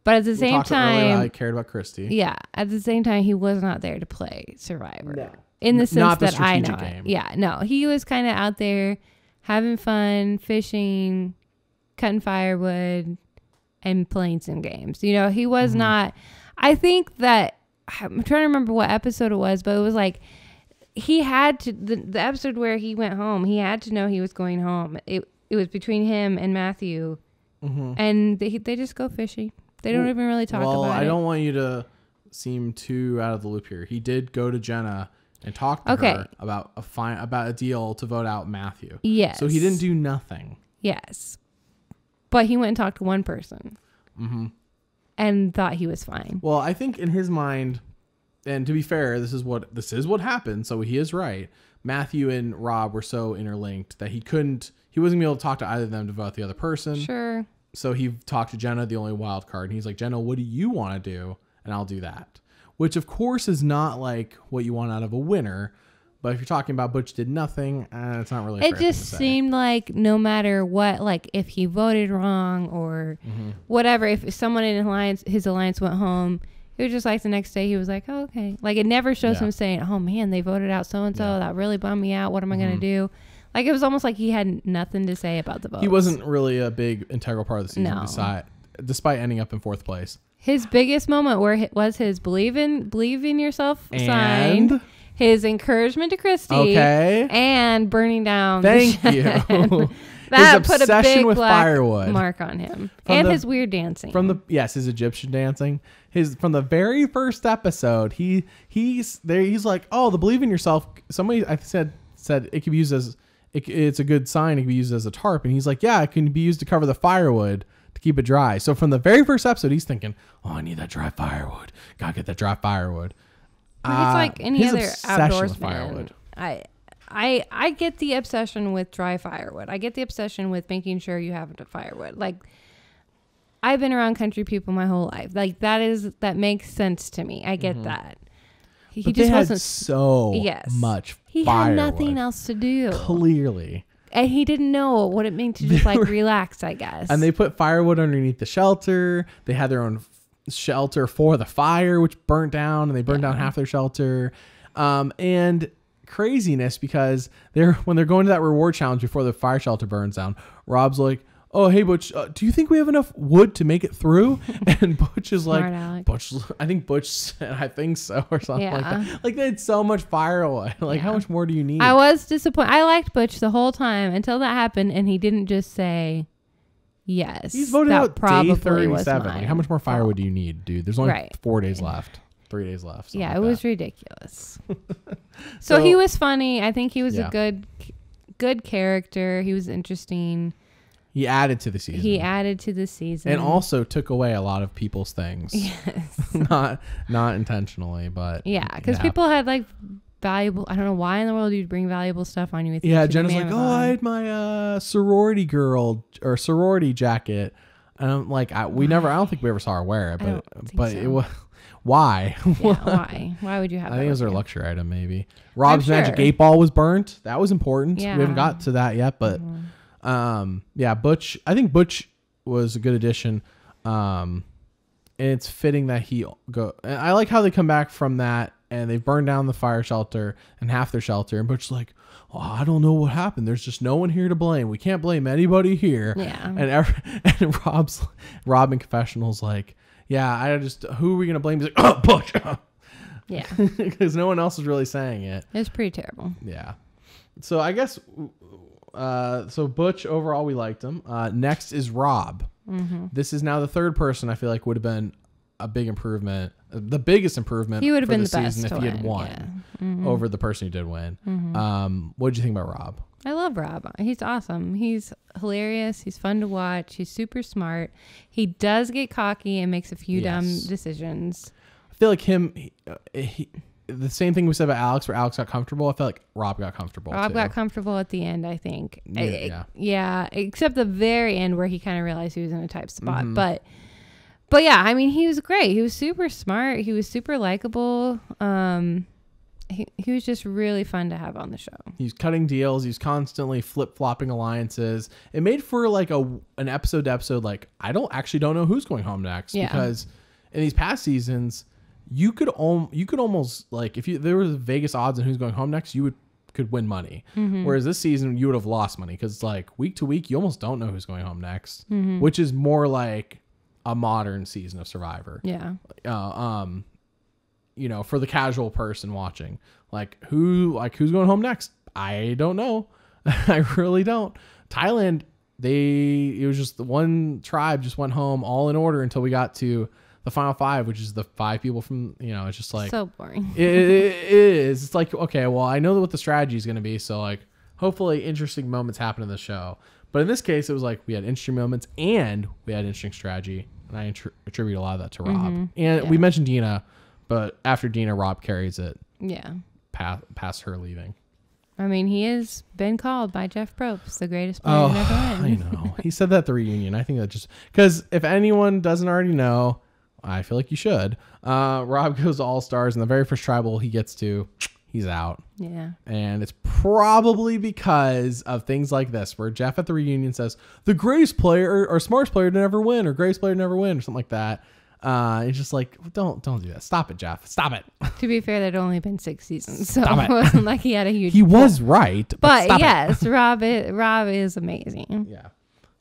[SPEAKER 2] But at the same time,
[SPEAKER 1] I cared about Christy.
[SPEAKER 2] Yeah. At the same time, he was not there to play Survivor. No. In the sense that I know it. Yeah. No, he was kind of out there having fun, fishing, cutting firewood, and playing some games. You know, he was not. I think that I'm trying to remember what episode it was, but it was like he had to. The episode where he went home, he had to know he was going home. It was between him and Matthew, and they just go fishing. They don't even really talk about it. Well,
[SPEAKER 1] I don't want you to seem too out of the loop here. He did go to Jenna and talk to her about a deal to vote out Matthew.
[SPEAKER 2] Yes.
[SPEAKER 1] So he didn't do nothing.
[SPEAKER 2] Yes. But he went and talked to one person. And thought he was fine.
[SPEAKER 1] Well, I think in his mind, and to be fair, this is what happened. So he is right. Matthew and Rob were so interlinked that he wasn't gonna be able to talk to either of them to vote the other person.
[SPEAKER 2] Sure.
[SPEAKER 1] So he talked to Jenna, the only wild card, and he's like, Jenna, what do you want to do? And I'll do that. Which, of course, is not like what you want out of a winner. But if you're talking about Butch did nothing, it's not really.
[SPEAKER 2] It just seemed like no matter what, like if he voted wrong or whatever, if someone in his alliance went home, it was just like the next day he was like, oh, okay. Like it never shows him saying, oh man, they voted out so and so. That really bummed me out. What am I gonna do? Like it was almost like he had nothing to say about the vote. He
[SPEAKER 1] wasn't really a big integral part of the season, despite ending up in 4th place.
[SPEAKER 2] His biggest moment was his believe in yourself sign, his encouragement to Christy, and burning down.
[SPEAKER 1] Thank you.
[SPEAKER 2] That put a big
[SPEAKER 1] with
[SPEAKER 2] black
[SPEAKER 1] firewood
[SPEAKER 2] mark on him, and his weird dancing.
[SPEAKER 1] His Egyptian dancing. From the very first episode, he's like, oh, the believe in yourself. Somebody I said it could be used as it's a good sign. It can be used as a tarp, and he's like, yeah, it can be used to cover the firewood to keep it dry. So from the very first episode, he's thinking, oh, I need that dry firewood. Gotta get that dry firewood.
[SPEAKER 2] It's like any other outdoorsman. I get the obsession with dry firewood. I get the obsession with making sure you have firewood. Like I've been around country people my whole life. Like that makes sense to me. I get that. he
[SPEAKER 1] but
[SPEAKER 2] just
[SPEAKER 1] they
[SPEAKER 2] wasn't
[SPEAKER 1] had so much
[SPEAKER 2] He
[SPEAKER 1] firewood.
[SPEAKER 2] had nothing else to do.
[SPEAKER 1] Clearly.
[SPEAKER 2] And he didn't know what it meant to just like relax, I guess.
[SPEAKER 1] And they put firewood underneath the shelter. They had their own shelter for the fire, which burnt down, and they burned down half their shelter. And craziness, because when they're going to that reward challenge before the fire shelter burns down, Rob's like, oh, hey, Butch, do you think we have enough wood to make it through? And Butch is
[SPEAKER 2] Smart
[SPEAKER 1] like,
[SPEAKER 2] Alec.
[SPEAKER 1] I think Butch said, I think so, or something like
[SPEAKER 2] Yeah.
[SPEAKER 1] that. Like, they had so much firewood. Like, how much more do you need?
[SPEAKER 2] I was disappointed. I liked Butch the whole time until that happened, and he didn't just say yes.
[SPEAKER 1] He's voted
[SPEAKER 2] that
[SPEAKER 1] out
[SPEAKER 2] probably
[SPEAKER 1] day 37.
[SPEAKER 2] was
[SPEAKER 1] Like,
[SPEAKER 2] mine.
[SPEAKER 1] how much more firewood do you need, dude? There's only
[SPEAKER 2] Right.
[SPEAKER 1] 4 days left. 3 days left.
[SPEAKER 2] Yeah,
[SPEAKER 1] like
[SPEAKER 2] it was
[SPEAKER 1] that.
[SPEAKER 2] ridiculous. So he was funny. I think he was
[SPEAKER 1] Yeah.
[SPEAKER 2] a good character. He was interesting.
[SPEAKER 1] He added to the season.
[SPEAKER 2] He added to the season.
[SPEAKER 1] And also took away a lot of people's things.
[SPEAKER 2] Yes.
[SPEAKER 1] not intentionally, but
[SPEAKER 2] Yeah, because people had like valuable. I don't know why in the world you'd bring valuable stuff on you with you.
[SPEAKER 1] Yeah,
[SPEAKER 2] to the
[SPEAKER 1] Jenna's like,
[SPEAKER 2] marathon.
[SPEAKER 1] oh, I had my sorority girl or sorority jacket. And I'm like, I don't think we ever saw her wear it,
[SPEAKER 2] I don't think
[SPEAKER 1] but
[SPEAKER 2] so.
[SPEAKER 1] it was, why?
[SPEAKER 2] Yeah, why? Why would you have
[SPEAKER 1] I
[SPEAKER 2] that?
[SPEAKER 1] think it was
[SPEAKER 2] with
[SPEAKER 1] her
[SPEAKER 2] you?
[SPEAKER 1] luxury item, maybe. Rob's
[SPEAKER 2] sure.
[SPEAKER 1] magic 8-ball was burnt. That was important.
[SPEAKER 2] Yeah.
[SPEAKER 1] We haven't got to that yet, but yeah, Butch. I think Butch was a good addition. And it's fitting that he go. And I like how they come back from that and they've burned down the fire shelter and half their shelter. And Butch's like, oh, I don't know what happened. There's just no one here to blame. We can't blame anybody here.
[SPEAKER 2] Yeah.
[SPEAKER 1] And Rob in confessional's like, yeah, who are we gonna blame? He's like, oh, Butch.
[SPEAKER 2] Yeah,
[SPEAKER 1] Because no one else is really saying it.
[SPEAKER 2] it was pretty terrible.
[SPEAKER 1] Yeah. So I guess, so Butch, overall, we liked him. Next is Rob.
[SPEAKER 2] Mm-hmm.
[SPEAKER 1] This is now the third person I feel like would have been a big improvement, the biggest improvement.
[SPEAKER 2] He would have
[SPEAKER 1] for
[SPEAKER 2] been
[SPEAKER 1] the
[SPEAKER 2] the best
[SPEAKER 1] season if
[SPEAKER 2] to
[SPEAKER 1] he had
[SPEAKER 2] win,
[SPEAKER 1] won
[SPEAKER 2] yeah. Mm-hmm.
[SPEAKER 1] over the person who did win.
[SPEAKER 2] Mm-hmm.
[SPEAKER 1] What did you think about Rob?
[SPEAKER 2] I love Rob. He's awesome. He's hilarious. He's fun to watch. He's super smart. He does get cocky and makes a few dumb decisions.
[SPEAKER 1] I feel like the same thing we said about Alex, where Alex got comfortable. I felt like Rob got comfortable.
[SPEAKER 2] Rob
[SPEAKER 1] too.
[SPEAKER 2] got comfortable at the end, I think.
[SPEAKER 1] Yeah.
[SPEAKER 2] Yeah, except the very end where he kind of realized he was in a tight spot.
[SPEAKER 1] Mhm.
[SPEAKER 2] But yeah, I mean, he was great. He was super smart. He was super likable. He was just really fun to have on the show.
[SPEAKER 1] He's cutting deals. He's constantly flip-flopping alliances. It made for like an episode to episode. Like, I don't know who's going home next.
[SPEAKER 2] Yeah.
[SPEAKER 1] Because in these past seasons, you could almost, like, if there was Vegas odds on who's going home next, you could win money.
[SPEAKER 2] Mm-hmm.
[SPEAKER 1] Whereas this season, you would have lost money because, like, week to week, you almost don't know who's going home next,
[SPEAKER 2] Mm-hmm.
[SPEAKER 1] which is more like a modern season of Survivor.
[SPEAKER 2] Yeah.
[SPEAKER 1] For the casual person watching, who's going home next? I don't know. I really don't. Thailand, it was just the one tribe just went home all in order until we got to the final 5, which is the 5 people from, it's just like,
[SPEAKER 2] So boring.
[SPEAKER 1] it is. It's like, okay, well, I know what the strategy is going to be. So like, hopefully interesting moments happen in the show. But in this case, it was like we had interesting moments and we had interesting strategy. And I attribute a lot of that to Rob.
[SPEAKER 2] Mm-hmm.
[SPEAKER 1] And we mentioned Deena, but after Deena, Rob carries it
[SPEAKER 2] Yeah.
[SPEAKER 1] past her leaving.
[SPEAKER 2] I mean, he has been called by Jeff Probst the greatest player to ever
[SPEAKER 1] I
[SPEAKER 2] win.
[SPEAKER 1] know. He said that at the reunion. I think that just because if anyone doesn't already know, I feel like you should. Rob goes to All Stars, and the very first tribal he gets to, he's out.
[SPEAKER 2] Yeah.
[SPEAKER 1] And it's probably because of things like this, where Jeff at the reunion says, the greatest player or smartest player to never win, or greatest player to never win, or something like that. It's just like, don't do that. Stop it, Jeff. Stop it.
[SPEAKER 2] To be fair, there'd only been 6 seasons, so
[SPEAKER 1] Stop
[SPEAKER 2] it wasn't like he had a huge.
[SPEAKER 1] He was right.
[SPEAKER 2] But
[SPEAKER 1] stop
[SPEAKER 2] yes, Rob is amazing.
[SPEAKER 1] Yeah.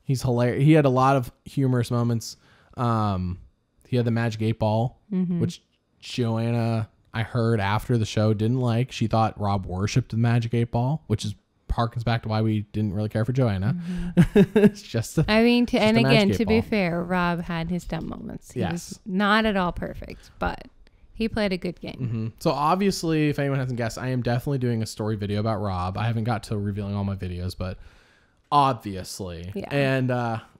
[SPEAKER 1] He's hilarious. He had a lot of humorous moments. He had the magic 8-ball, which Joanna, I heard after the show, didn't like. She thought Rob worshipped the magic 8-ball, which harkens back to why we didn't really care for Joanna. It's just
[SPEAKER 2] I mean, and again, to be
[SPEAKER 1] ball.
[SPEAKER 2] fair, Rob had his dumb moments. He was not at all perfect, but he played a good game.
[SPEAKER 1] So obviously, if anyone hasn't guessed, I am definitely doing a story video about Rob. I haven't got to revealing all my videos, but obviously.
[SPEAKER 2] Yeah.
[SPEAKER 1] And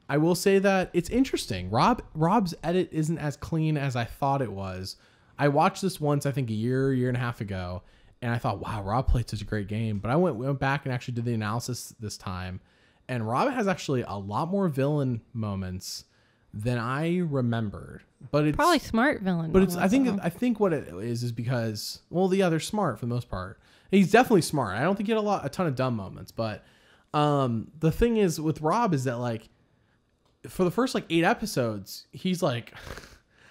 [SPEAKER 1] I will say that it's interesting. Rob's edit isn't as clean as I thought it was. I watched this once, I think a year and a half ago, and I thought, wow, Rob played such a great game. But I went back and actually did the analysis this time, and Rob has actually a lot more villain moments than I remembered. But it's
[SPEAKER 2] probably smart villain.
[SPEAKER 1] But I think what it is because, well, they're smart for the most part. He's definitely smart. I don't think he had a ton of dumb moments, but the thing is with Rob is that like for the first like 8 episodes, he's like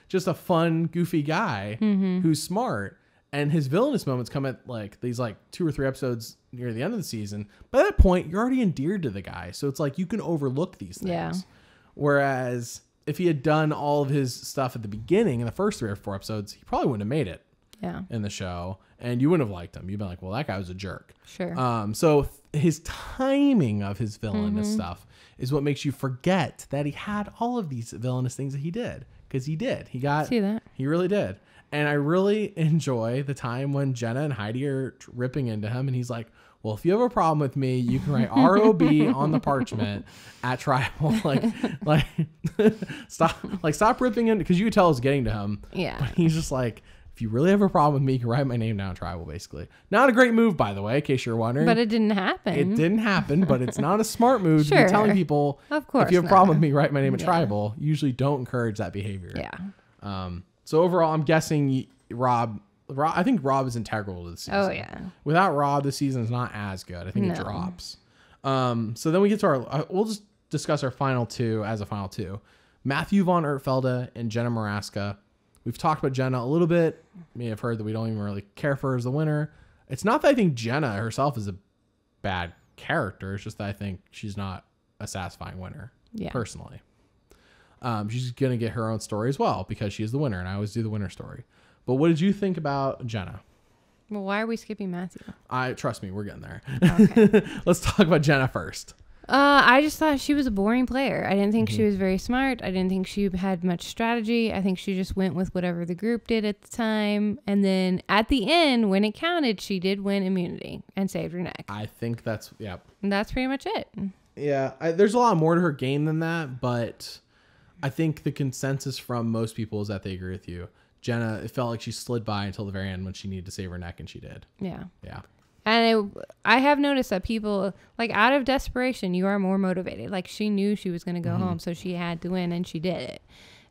[SPEAKER 1] just a fun, goofy guy who's smart, and his villainous moments come at like these like 2 or 3 episodes near the end of the season. By that point, you're already endeared to the guy, so it's like you can overlook these things. Yeah. Whereas if he had done all of his stuff at the beginning in the first 3 or 4 episodes, he probably wouldn't have made it. Yeah. In the show, and you wouldn't have liked him. You'd been like, well, that guy was a jerk.
[SPEAKER 2] Sure.
[SPEAKER 1] So his timing of his villainous stuff is what makes you forget that he had all of these villainous things that he did, because he did. He really did. And I really enjoy the time when Jenna and Heidi are ripping into him, and he's like, well, if you have a problem with me, you can write ROB on the parchment at tribal. Stop ripping in, because you could tell it's getting to him.
[SPEAKER 2] Yeah.
[SPEAKER 1] But he's just like, if you really have a problem with me, you can write my name down tribal, basically. Not a great move, by the way, in case you're wondering.
[SPEAKER 2] But it didn't happen.
[SPEAKER 1] It didn't happen, but it's not a smart move to be telling people,
[SPEAKER 2] of course,
[SPEAKER 1] if you have a problem with me, write my name at tribal. Usually don't encourage that behavior.
[SPEAKER 2] Yeah.
[SPEAKER 1] So overall, I'm guessing Rob, I think Rob is integral to the season.
[SPEAKER 2] Oh, yeah.
[SPEAKER 1] Without Rob, the season is not as good. I think it drops. So then we get to our, we'll just discuss our final 2 as a final 2. Matthew von Ertfelda and Jenna Morasca. We've talked about Jenna a little bit. You may have heard that we don't even really care for her as the winner. It's not that I think Jenna herself is a bad character. It's just that I think she's not a satisfying winner, personally. She's going to get her own story as well because she is the winner, and I always do the winner story. But what did you think about Jenna?
[SPEAKER 2] Well, why are we skipping Matthew?
[SPEAKER 1] Trust me, we're getting there.
[SPEAKER 2] Okay.
[SPEAKER 1] Let's talk about Jenna first.
[SPEAKER 2] I just thought she was a boring player. I didn't think she was very smart. I didn't think she had much strategy. I think she just went with whatever the group did at the time. And then at the end, when it counted, she did win immunity and saved her neck.
[SPEAKER 1] I think that's,
[SPEAKER 2] And that's pretty much it.
[SPEAKER 1] Yeah, there's a lot more to her game than that, but I think the consensus from most people is that they agree with you. Jenna, it felt like she slid by until the very end when she needed to save her neck, and she did.
[SPEAKER 2] Yeah.
[SPEAKER 1] Yeah.
[SPEAKER 2] And I have noticed that people, like, out of desperation, you are more motivated. Like, she knew she was going to go home, so she had to win, and she did it.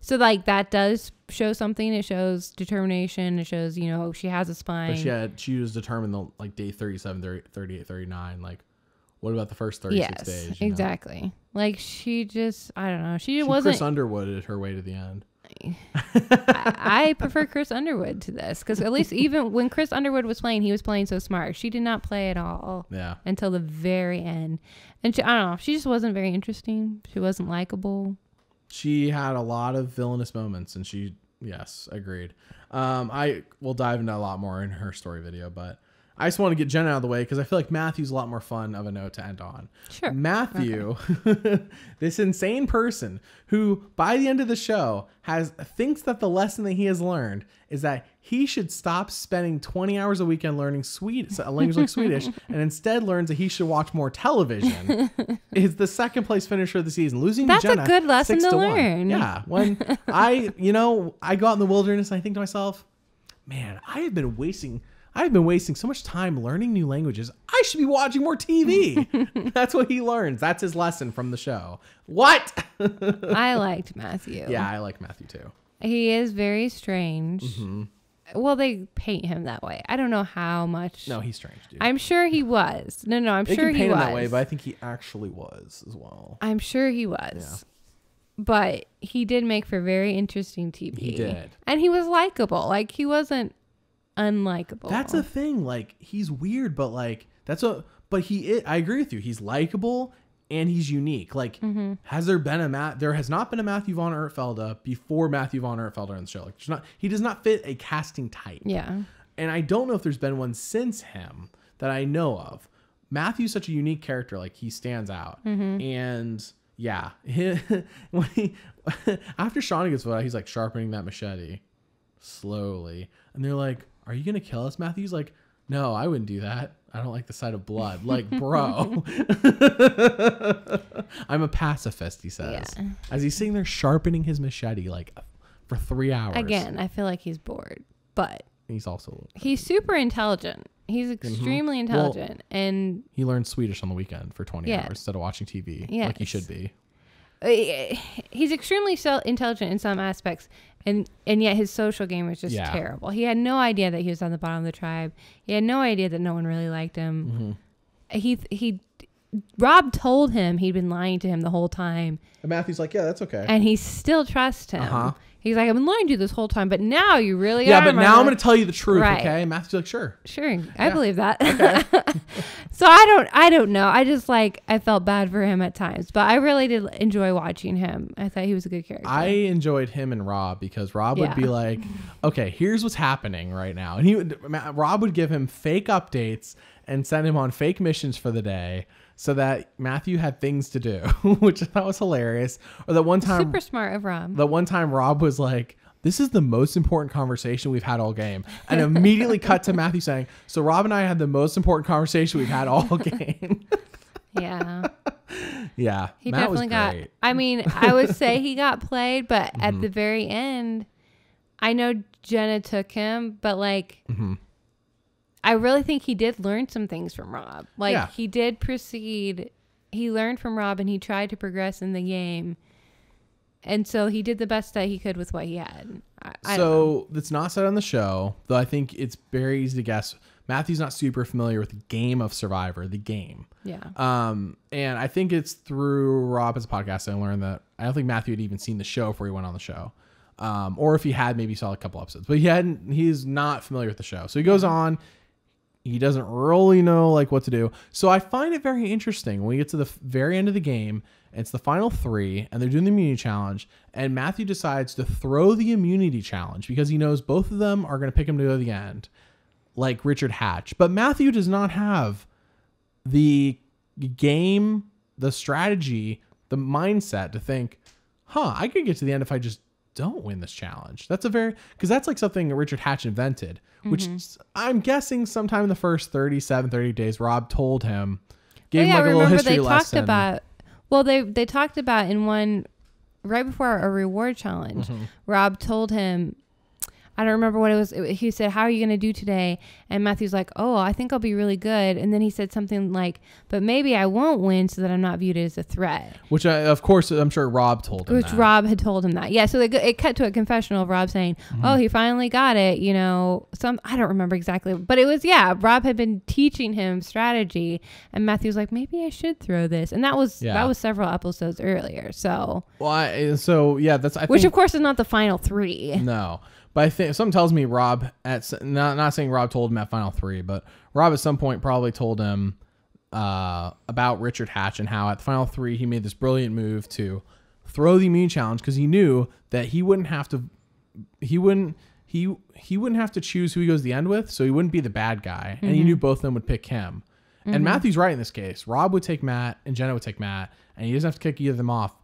[SPEAKER 2] So, like, that does show something. It shows determination. It shows, you know, she has a spine.
[SPEAKER 1] But she was determined, like, day 37, 38, 39. Like, what about the first 36 days?
[SPEAKER 2] Yes, exactly. Know? Like, she just, I don't know. She wasn't.
[SPEAKER 1] Chris Underwooded her way to the end.
[SPEAKER 2] I prefer Chris Underwood to this, because at least even when Chris Underwood was playing, he was playing so smart. She did not play at all until the very end. And she, I don't know, she just wasn't very interesting. She wasn't likable.
[SPEAKER 1] She had a lot of villainous moments, and yes, agreed. I will dive into a lot more in her story video, but I just want to get Jenna out of the way because I feel like Matthew's a lot more fun of a note to end on.
[SPEAKER 2] Sure.
[SPEAKER 1] Matthew, this insane person who by the end of the show thinks that the lesson that he has learned is that he should stop spending 20 hours a weekend learning a language like Swedish and instead learns that he should watch more television, is the second place finisher of the season, losing to Jenna.
[SPEAKER 2] That's a good lesson to learn.
[SPEAKER 1] Yeah. When I go out in the wilderness and I think to myself, man, I've been wasting so much time learning new languages. I should be watching more TV. That's what he learns. That's his lesson from the show. What?
[SPEAKER 2] I liked Matthew.
[SPEAKER 1] Yeah, I like Matthew too.
[SPEAKER 2] He is very strange. Well, they paint him that way. I don't know how much.
[SPEAKER 1] No, he's strange, dude.
[SPEAKER 2] I'm sure he was. No, I'm sure he was. They can paint him that way,
[SPEAKER 1] but I think he actually was as well.
[SPEAKER 2] I'm sure he was. Yeah. But he did make for very interesting TV.
[SPEAKER 1] He did.
[SPEAKER 2] And he was likable. Like, he wasn't unlikable.
[SPEAKER 1] That's a thing. Like, he's weird, but like but he is, I agree with you. He's likable and he's unique. Like, there has not been a Matthew von Ertfelda before Matthew von Ertfelda in the show. Like, he does not fit a casting type.
[SPEAKER 2] Yeah.
[SPEAKER 1] And I don't know if there's been one since him that I know of. Matthew's such a unique character. Like, he stands out. And yeah, after Shauna gets voted out, he's like sharpening that machete slowly. And they're like, are you going to kill us, Matthew? He's like, no, I wouldn't do that. I don't like the sight of blood. Like, bro. I'm a pacifist, he says. Yeah. As he's sitting there sharpening his machete, like, for 3 hours.
[SPEAKER 2] Again, I feel like he's bored. But
[SPEAKER 1] he's also...
[SPEAKER 2] he's super intelligent. He's extremely intelligent. And
[SPEAKER 1] he learned Swedish on the weekend for 20 hours instead of watching TV. Like he should be.
[SPEAKER 2] he's extremely intelligent in some aspects, and yet his social game was just terrible. He had no idea that he was on the bottom of the tribe. He had no idea that no one really liked him. Rob told him he'd been lying to him the whole time.
[SPEAKER 1] And Matthew's like, yeah, that's okay.
[SPEAKER 2] And he still trusts him. He's like, I've been lying to you this whole time, but now you really are.
[SPEAKER 1] Yeah, but now I'm going to tell you the truth, okay? And Matthew's like, sure.
[SPEAKER 2] I believe that. Okay. So I don't know. I just I felt bad for him at times, but I really did enjoy watching him. I thought he was a good character.
[SPEAKER 1] I enjoyed him and Rob because Rob would be like, okay, here's what's happening right now. And Rob would give him fake updates and send him on fake missions for the day, so that Matthew had things to do, which I thought was hilarious. Or that one time,
[SPEAKER 2] super smart of Rob.
[SPEAKER 1] The one time Rob was like, this is the most important conversation we've had all game. And immediately cut to Matthew saying, so Rob and I had the most important conversation we've had all game.
[SPEAKER 2] Yeah.
[SPEAKER 1] Yeah.
[SPEAKER 2] He Matt definitely got, I mean, I would say he got played, but at the very end, I know Jenna took him, but I really think he did learn some things from Rob. He did proceed. He learned from Rob and he tried to progress in the game. And so he did the best that he could with what he had. So
[SPEAKER 1] it's not said on the show, though I think it's very easy to guess. Matthew's not super familiar with the game of Survivor, the game.
[SPEAKER 2] Yeah.
[SPEAKER 1] And I think it's through Rob as a podcast I learned that I don't think Matthew had even seen the show before he went on the show. Or if he had, maybe saw a couple episodes. But he's not familiar with the show. So he goes on. He doesn't really know what to do. So I find it very interesting when we get to the very end of the game, and it's the final 3 and they're doing the immunity challenge, and Matthew decides to throw the immunity challenge because he knows both of them are going to pick him to go to the end, like Richard Hatch. But Matthew does not have the game, the strategy, the mindset to think, I could get to the end if I just don't win this challenge. That's because that's something that Richard Hatch invented, which I'm guessing sometime in the first 30 days, Rob told him, gave him a little history lesson.
[SPEAKER 2] They talked about in one right before a reward challenge, Rob told him, I don't remember what it was. He said, how are you going to do today? And Matthew's like, oh, I think I'll be really good. And then he said something like, but maybe I won't win so that I'm not viewed as a threat.
[SPEAKER 1] Which, of course, I'm sure Rob told him
[SPEAKER 2] Rob had told him that. Yeah, so it cut to a confessional of Rob saying, oh, he finally got it. I don't remember exactly. But it was, Rob had been teaching him strategy. And Matthew's like, maybe I should throw this. And that was several episodes earlier. So.
[SPEAKER 1] Which,
[SPEAKER 2] of course, is not the final 3.
[SPEAKER 1] No. But I think something tells me Rob not saying Rob told him at final 3, but Rob at some point probably told him about Richard Hatch and how at the final 3 he made this brilliant move to throw the immunity challenge because he knew that he wouldn't have to choose who he goes to the end with, so he wouldn't be the bad guy, and he knew both of them would pick him. And Matthew's right in this case. Rob would take Matt and Jenna would take Matt, and he doesn't have to kick either of them off.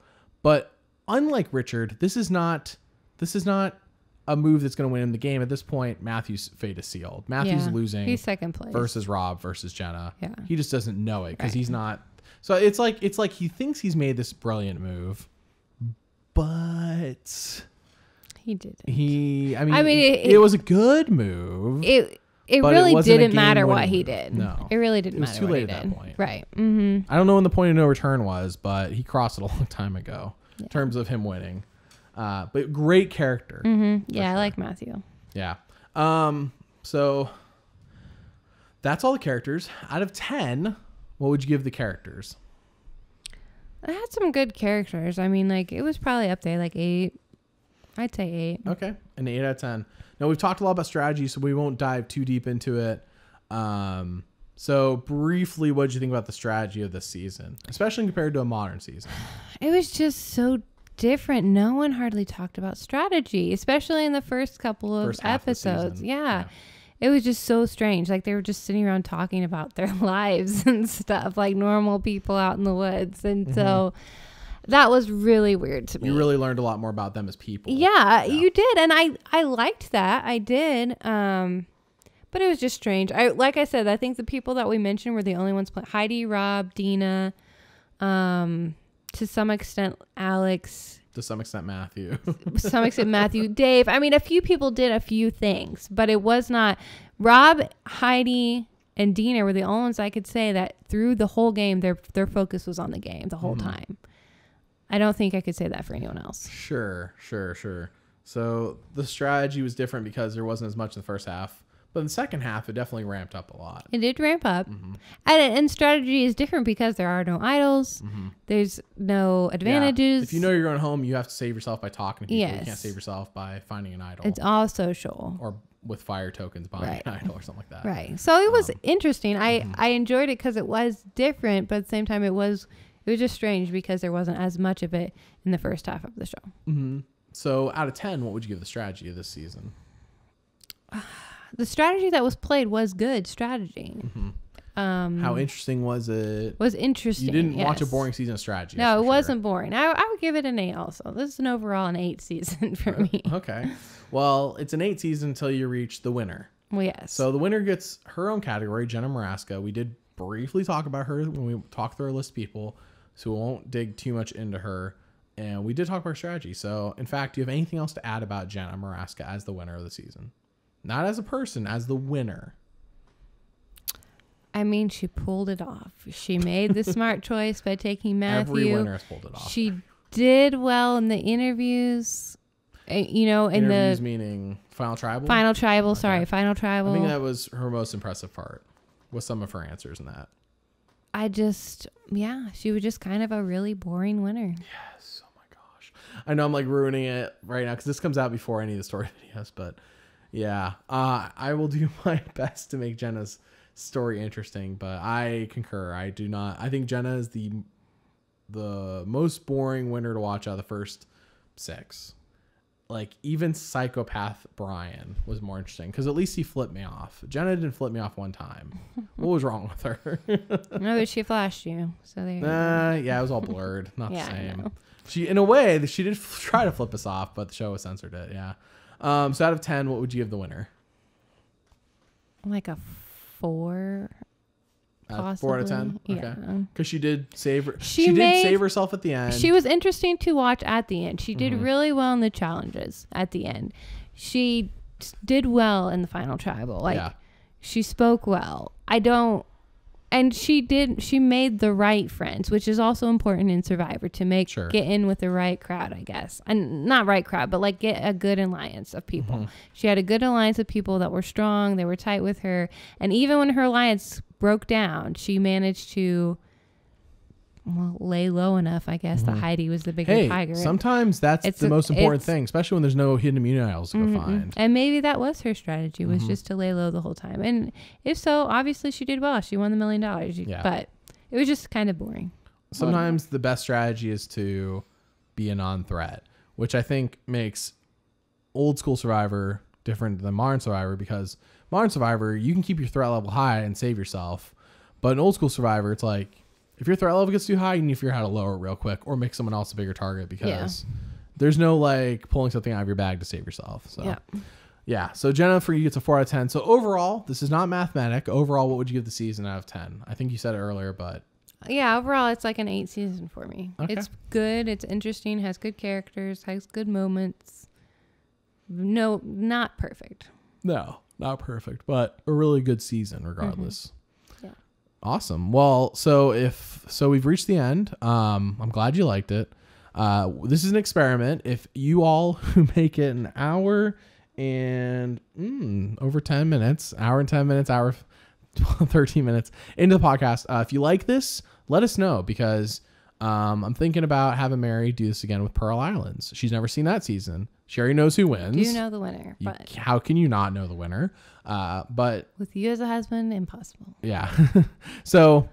[SPEAKER 1] But unlike Richard, this is not a move that's going to win him the game. At this point, Matthew's fate is sealed. Matthew's losing.
[SPEAKER 2] He's second place
[SPEAKER 1] versus Rob versus Jenna.
[SPEAKER 2] Yeah.
[SPEAKER 1] He just doesn't know it because he's not. So it's like he thinks he's made this brilliant move, but
[SPEAKER 2] he didn't.
[SPEAKER 1] It was a good move.
[SPEAKER 2] It really didn't matter what he did.
[SPEAKER 1] No,
[SPEAKER 2] it really didn't matter.
[SPEAKER 1] It was too late at that point.
[SPEAKER 2] Right.
[SPEAKER 1] I don't know when the point of no return was, but he crossed it a long time ago in terms of him winning. But great character.
[SPEAKER 2] Yeah, sure. I like Matthew.
[SPEAKER 1] Yeah. So that's all the characters. Out of 10, what would you give the characters?
[SPEAKER 2] I had some good characters. It was probably up there, 8. I'd say 8.
[SPEAKER 1] Okay, an 8 out of 10. Now, we've talked a lot about strategy, so we won't dive too deep into it. So briefly, what did you think about the strategy of this season, especially compared to a modern season? It
[SPEAKER 2] was just so different. No one hardly talked about strategy, especially in the first couple of episodes. Yeah. It was just so strange. They were just sitting around talking about their lives and stuff, like normal people out in the woods. And so that was really weird to me.
[SPEAKER 1] You really learned a lot more about them as people.
[SPEAKER 2] Yeah, you did. And I liked that. I did. But it was just strange. Like I said, I think the people that we mentioned were the only ones playing. Heidi, Rob, Deena, to some extent, Alex.
[SPEAKER 1] To some extent, Matthew.
[SPEAKER 2] Dave. A few people did a few things, but it was not. Rob, Heidi, and Deena were the only ones I could say that through the whole game, their focus was on the game the whole time. I don't think I could say that for anyone else.
[SPEAKER 1] Sure. So the strategy was different because there wasn't as much in the first half. But in the second half, it definitely ramped up a lot.
[SPEAKER 2] It did ramp up. And strategy is different because there are no idols. There's no advantages.
[SPEAKER 1] Yeah. If you know you're going home, you have to save yourself by talking to people. Yes. You can't save yourself by finding an idol.
[SPEAKER 2] It's all social.
[SPEAKER 1] Or with fire tokens buying an idol or something like that.
[SPEAKER 2] Right. So it was interesting. I enjoyed it because it was different, but at the same time, it was just strange because there wasn't as much of it in the first half of the show.
[SPEAKER 1] So out of 10, what would you give the strategy of this season?
[SPEAKER 2] The strategy that was played was good strategy.
[SPEAKER 1] How interesting was it?
[SPEAKER 2] Was interesting.
[SPEAKER 1] You didn't watch a boring season of strategy.
[SPEAKER 2] No, it wasn't boring. I would give it an 8 also. This is an overall an 8 season for me.
[SPEAKER 1] Okay. Well, it's an 8 season until you reach the winner.
[SPEAKER 2] Well, yes.
[SPEAKER 1] So the winner gets her own category, Jenna Morasca. We did briefly talk about her when we talked through our list of people, so we won't dig too much into her. And we did talk about her strategy. So, in fact, do you have anything else to add about Jenna Morasca as the winner of the season? Not as a person, as the winner.
[SPEAKER 2] I mean, she pulled it off. She made the smart choice by taking Matthew.
[SPEAKER 1] Every winner has pulled it off.
[SPEAKER 2] She did well in the interviews.
[SPEAKER 1] Interviews meaning Final Tribal?
[SPEAKER 2] Final Tribal, sorry. Final Tribal.
[SPEAKER 1] I think that was her most impressive part, with some of her answers in that.
[SPEAKER 2] She was just kind of a really boring winner.
[SPEAKER 1] Yes. Oh my gosh. I know I'm like ruining it right now because this comes out before any of the story videos, but yeah, I will do my best to make Jenna's story interesting, but I concur. I think Jenna is the most boring winner to watch out of the first 6. Like, even Psychopath Brian was more interesting because at least he flipped me off. Jenna didn't flip me off one time. What was wrong with her?
[SPEAKER 2] No, but she flashed you. So there you go.
[SPEAKER 1] Yeah, it was all blurred. Not the same. She, in a way, she did try to flip us off, but the show censored it. Yeah. So out of 10, what would you give the winner?
[SPEAKER 2] Like a 4.
[SPEAKER 1] 4 out of 10?
[SPEAKER 2] Yeah.
[SPEAKER 1] Okay. Because she did save her. She did save herself at the end.
[SPEAKER 2] She was interesting to watch at the end. She did really well in the challenges at the end. She did well in the final tribal. She spoke well. And she made the right friends, which is also important in Survivor to get in with the right crowd, I guess. And not right crowd, but like get a good alliance of people. She had a good alliance of people that were strong. They were tight with her. And even when her alliance broke down, she managed to lay low enough, I guess, that Heidi was the bigger tiger.
[SPEAKER 1] Sometimes that's the most important thing, especially when there's no hidden immunity idols to go find.
[SPEAKER 2] And maybe that was her strategy, was just to lay low the whole time. And if so, obviously she did well. She won the $1 million.
[SPEAKER 1] Yeah.
[SPEAKER 2] But it was just kind of boring.
[SPEAKER 1] Sometimes the best strategy is to be a non-threat, which I think makes old school Survivor different than modern Survivor, because modern Survivor, you can keep your threat level high and save yourself. But in old school Survivor, it's like, if your threat level gets too high, you need to figure out how to lower it real quick or make someone else a bigger target, because there's no like pulling something out of your bag to save yourself. So yeah. So Jenna, for you, gets a 4 out of 10. So overall, this is not mathematic. Overall, what would you give the season out of 10? I think you said it earlier, but
[SPEAKER 2] yeah, overall, it's like an 8 season for me.
[SPEAKER 1] Okay.
[SPEAKER 2] It's good. It's interesting. Has good characters. Has good moments. No, not perfect.
[SPEAKER 1] No, not perfect, but a really good season regardless.
[SPEAKER 2] Yeah.
[SPEAKER 1] Awesome. Well, so we've reached the end. I'm glad you liked it. This is an experiment. If you all who make it an hour and over 10 minutes, hour and 10 minutes, hour 13 minutes into the podcast, if you like this, let us know, because I'm thinking about having Mary do this again with Pearl Islands. She's never seen that season. She already knows who wins.
[SPEAKER 2] You know the winner. But
[SPEAKER 1] how can you not know the winner? But
[SPEAKER 2] with you as a husband, impossible.
[SPEAKER 1] Yeah. So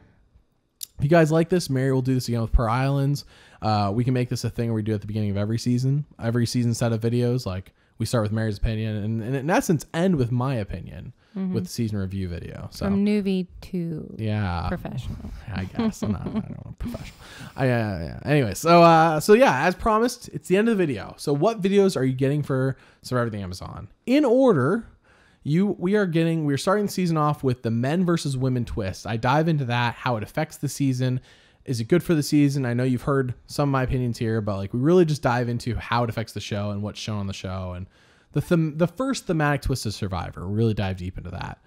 [SPEAKER 1] if you guys like this, Mary will do this again with Pearl Islands. We can make this a thing where we do at the beginning of every season set of videos. Like, we start with Mary's opinion and in essence end with my opinion with the season review video. So
[SPEAKER 2] from newbie to professional.
[SPEAKER 1] I guess I'm not professional. Anyway, so yeah, as promised, it's the end of the video. So what videos are you getting for Survivor the Amazon? In order, we are starting the season off with the men versus women twist. I dive into that, how it affects the season. Is it good for the season? I know you've heard some of my opinions here, but like, we really just dive into how it affects the show and what's shown on the show. And the first thematic twist of Survivor, really dive deep into that.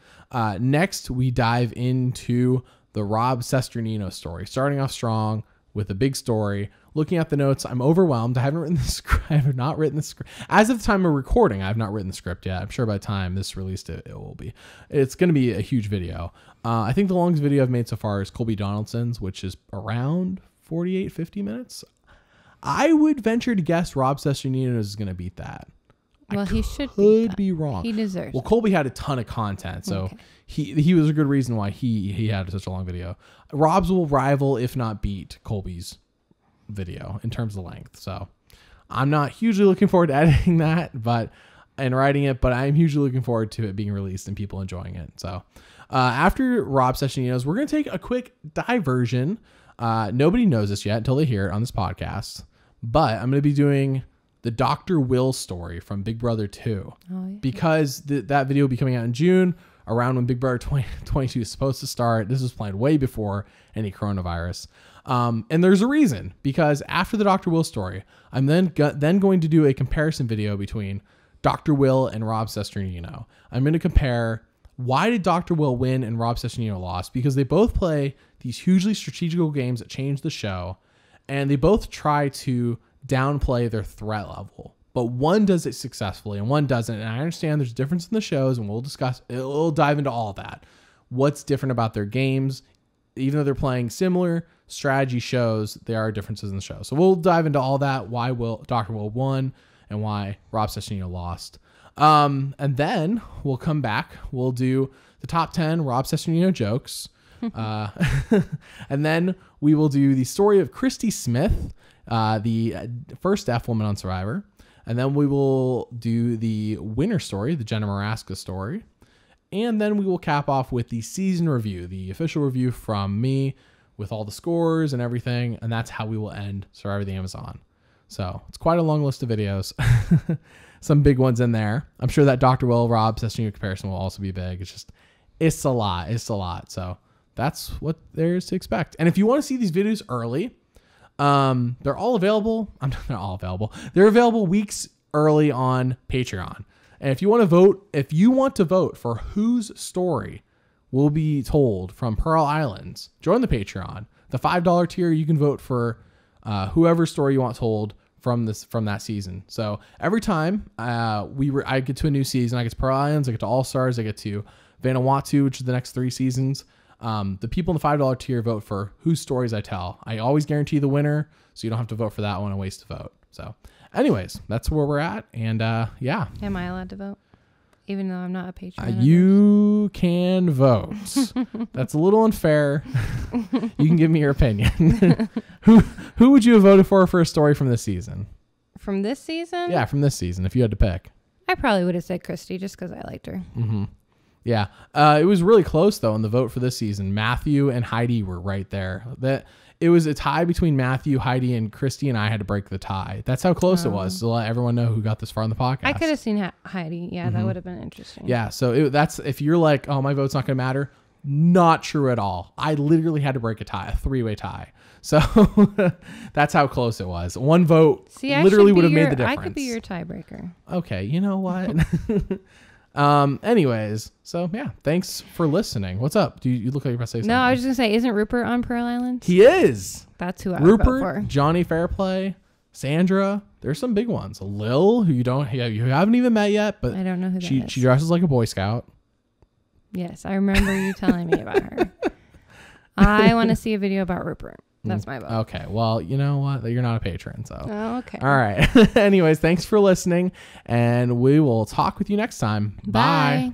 [SPEAKER 1] Next, we dive into the Rob Sesternino story. Starting off strong, with a big story. Looking at the notes, I'm overwhelmed. I haven't written the script. I have not written the script. As of the time of recording, I have not written the script yet. I'm sure by the time this released, it will be. It's going to be a huge video. I think the longest video I've made so far is Colby Donaldson's, which is around 48, 50 minutes. I would venture to guess Rob Cesternino is going to beat that.
[SPEAKER 2] Well, he should
[SPEAKER 1] be wrong.
[SPEAKER 2] He deserves
[SPEAKER 1] Well, Colby had a ton of content, so he was a good reason why he had such a long video. Rob's will rival, if not beat, Colby's video in terms of length. So I'm not hugely looking forward to editing that and writing it, but I'm hugely looking forward to it being released and people enjoying it. So after Rob Cesternino's, we're going to take a quick diversion. Nobody knows this yet until they hear it on this podcast, but I'm going to be doing the Dr. Will story from Big Brother 2 because that video will be coming out in June, around when Big Brother 2022 is supposed to start. This was planned way before any coronavirus. And there's a reason, because after the Dr. Will story, I'm then going to do a comparison video between Dr. Will and Rob Cesternino. I'm going to compare why did Dr. Will win and Rob Cesternino lost, because they both play these hugely strategical games that change the show, and they both try to downplay their threat level, but one does it successfully and one doesn't. And I understand there's a difference in the shows, and we'll dive into all that. What's different about their games, even though they're playing similar strategy shows, there are differences in the show. So we'll dive into all that, why Dr. Will won and why Rob Cesternino lost. And then we'll come back. We'll do the top 10 Rob Cesternino jokes. And then we will do the story of Christy Smith, the first deaf woman on Survivor. And then we will do the winner story, the Jenna Morasca story. And then we will cap off with the season review, the official review from me with all the scores and everything. And that's how we will end Survivor the Amazon. So it's quite a long list of videos. Some big ones in there. I'm sure that Dr. Will, Rob Cesternino comparison will also be big. It's a lot. It's a lot. So that's what there is to expect. And if you want to see these videos early, they're all available. They're all available. They're available weeks early on Patreon. And if you want to vote for whose story will be told from Pearl Islands, join the Patreon. The $5 tier, you can vote for whoever's story you want told from that season. So every time I get to a new season, I get to Pearl Islands, I get to All Stars, I get to Vanuatu, which is the next 3 seasons. The people in the $5 tier vote for whose stories I tell. I always guarantee the winner, so you don't have to vote for that one and waste a vote. So anyways, that's where we're at. And yeah.
[SPEAKER 2] Am I allowed to vote? Even though I'm not a patron?
[SPEAKER 1] You can vote. That's a little unfair. You can give me your opinion. Who would you have voted for a story from this season?
[SPEAKER 2] From this season?
[SPEAKER 1] Yeah, from this season, if you had to pick.
[SPEAKER 2] I probably would have said Christy just because I liked her.
[SPEAKER 1] Mm-hmm. Yeah. It was really close, though, in the vote for this season. Matthew and Heidi were right there. It was a tie between Matthew, Heidi, and Christy, and I had to break the tie. That's how close it was, to let everyone know who got this far in the podcast.
[SPEAKER 2] I could have seen Heidi. Yeah, that would have been interesting.
[SPEAKER 1] Yeah, so that's if you're like, oh, my vote's not going to matter, not true at all. I literally had to break a 3-way tie. So that's how close it was. One vote literally would have made the difference.
[SPEAKER 2] I could be your tiebreaker.
[SPEAKER 1] Okay, you know what? Anyways, so yeah, thanks for listening. What's up? You look like you're about to say something.
[SPEAKER 2] No, I was just gonna say, isn't Rupert on Pearl Islands?
[SPEAKER 1] He is.
[SPEAKER 2] That's who I would vote for.
[SPEAKER 1] Rupert, Johnny Fairplay, Sandra. There's some big ones. Lil, who you haven't even met yet, but
[SPEAKER 2] I don't know who that is.
[SPEAKER 1] She dresses like a Boy Scout.
[SPEAKER 2] Yes, I remember you telling me about her. I want to see a video about Rupert. That's my vote.
[SPEAKER 1] Okay. Well, you know what? You're not a patron, so.
[SPEAKER 2] Oh, okay.
[SPEAKER 1] All right. Anyways, thanks for listening, and we will talk with you next time. Bye.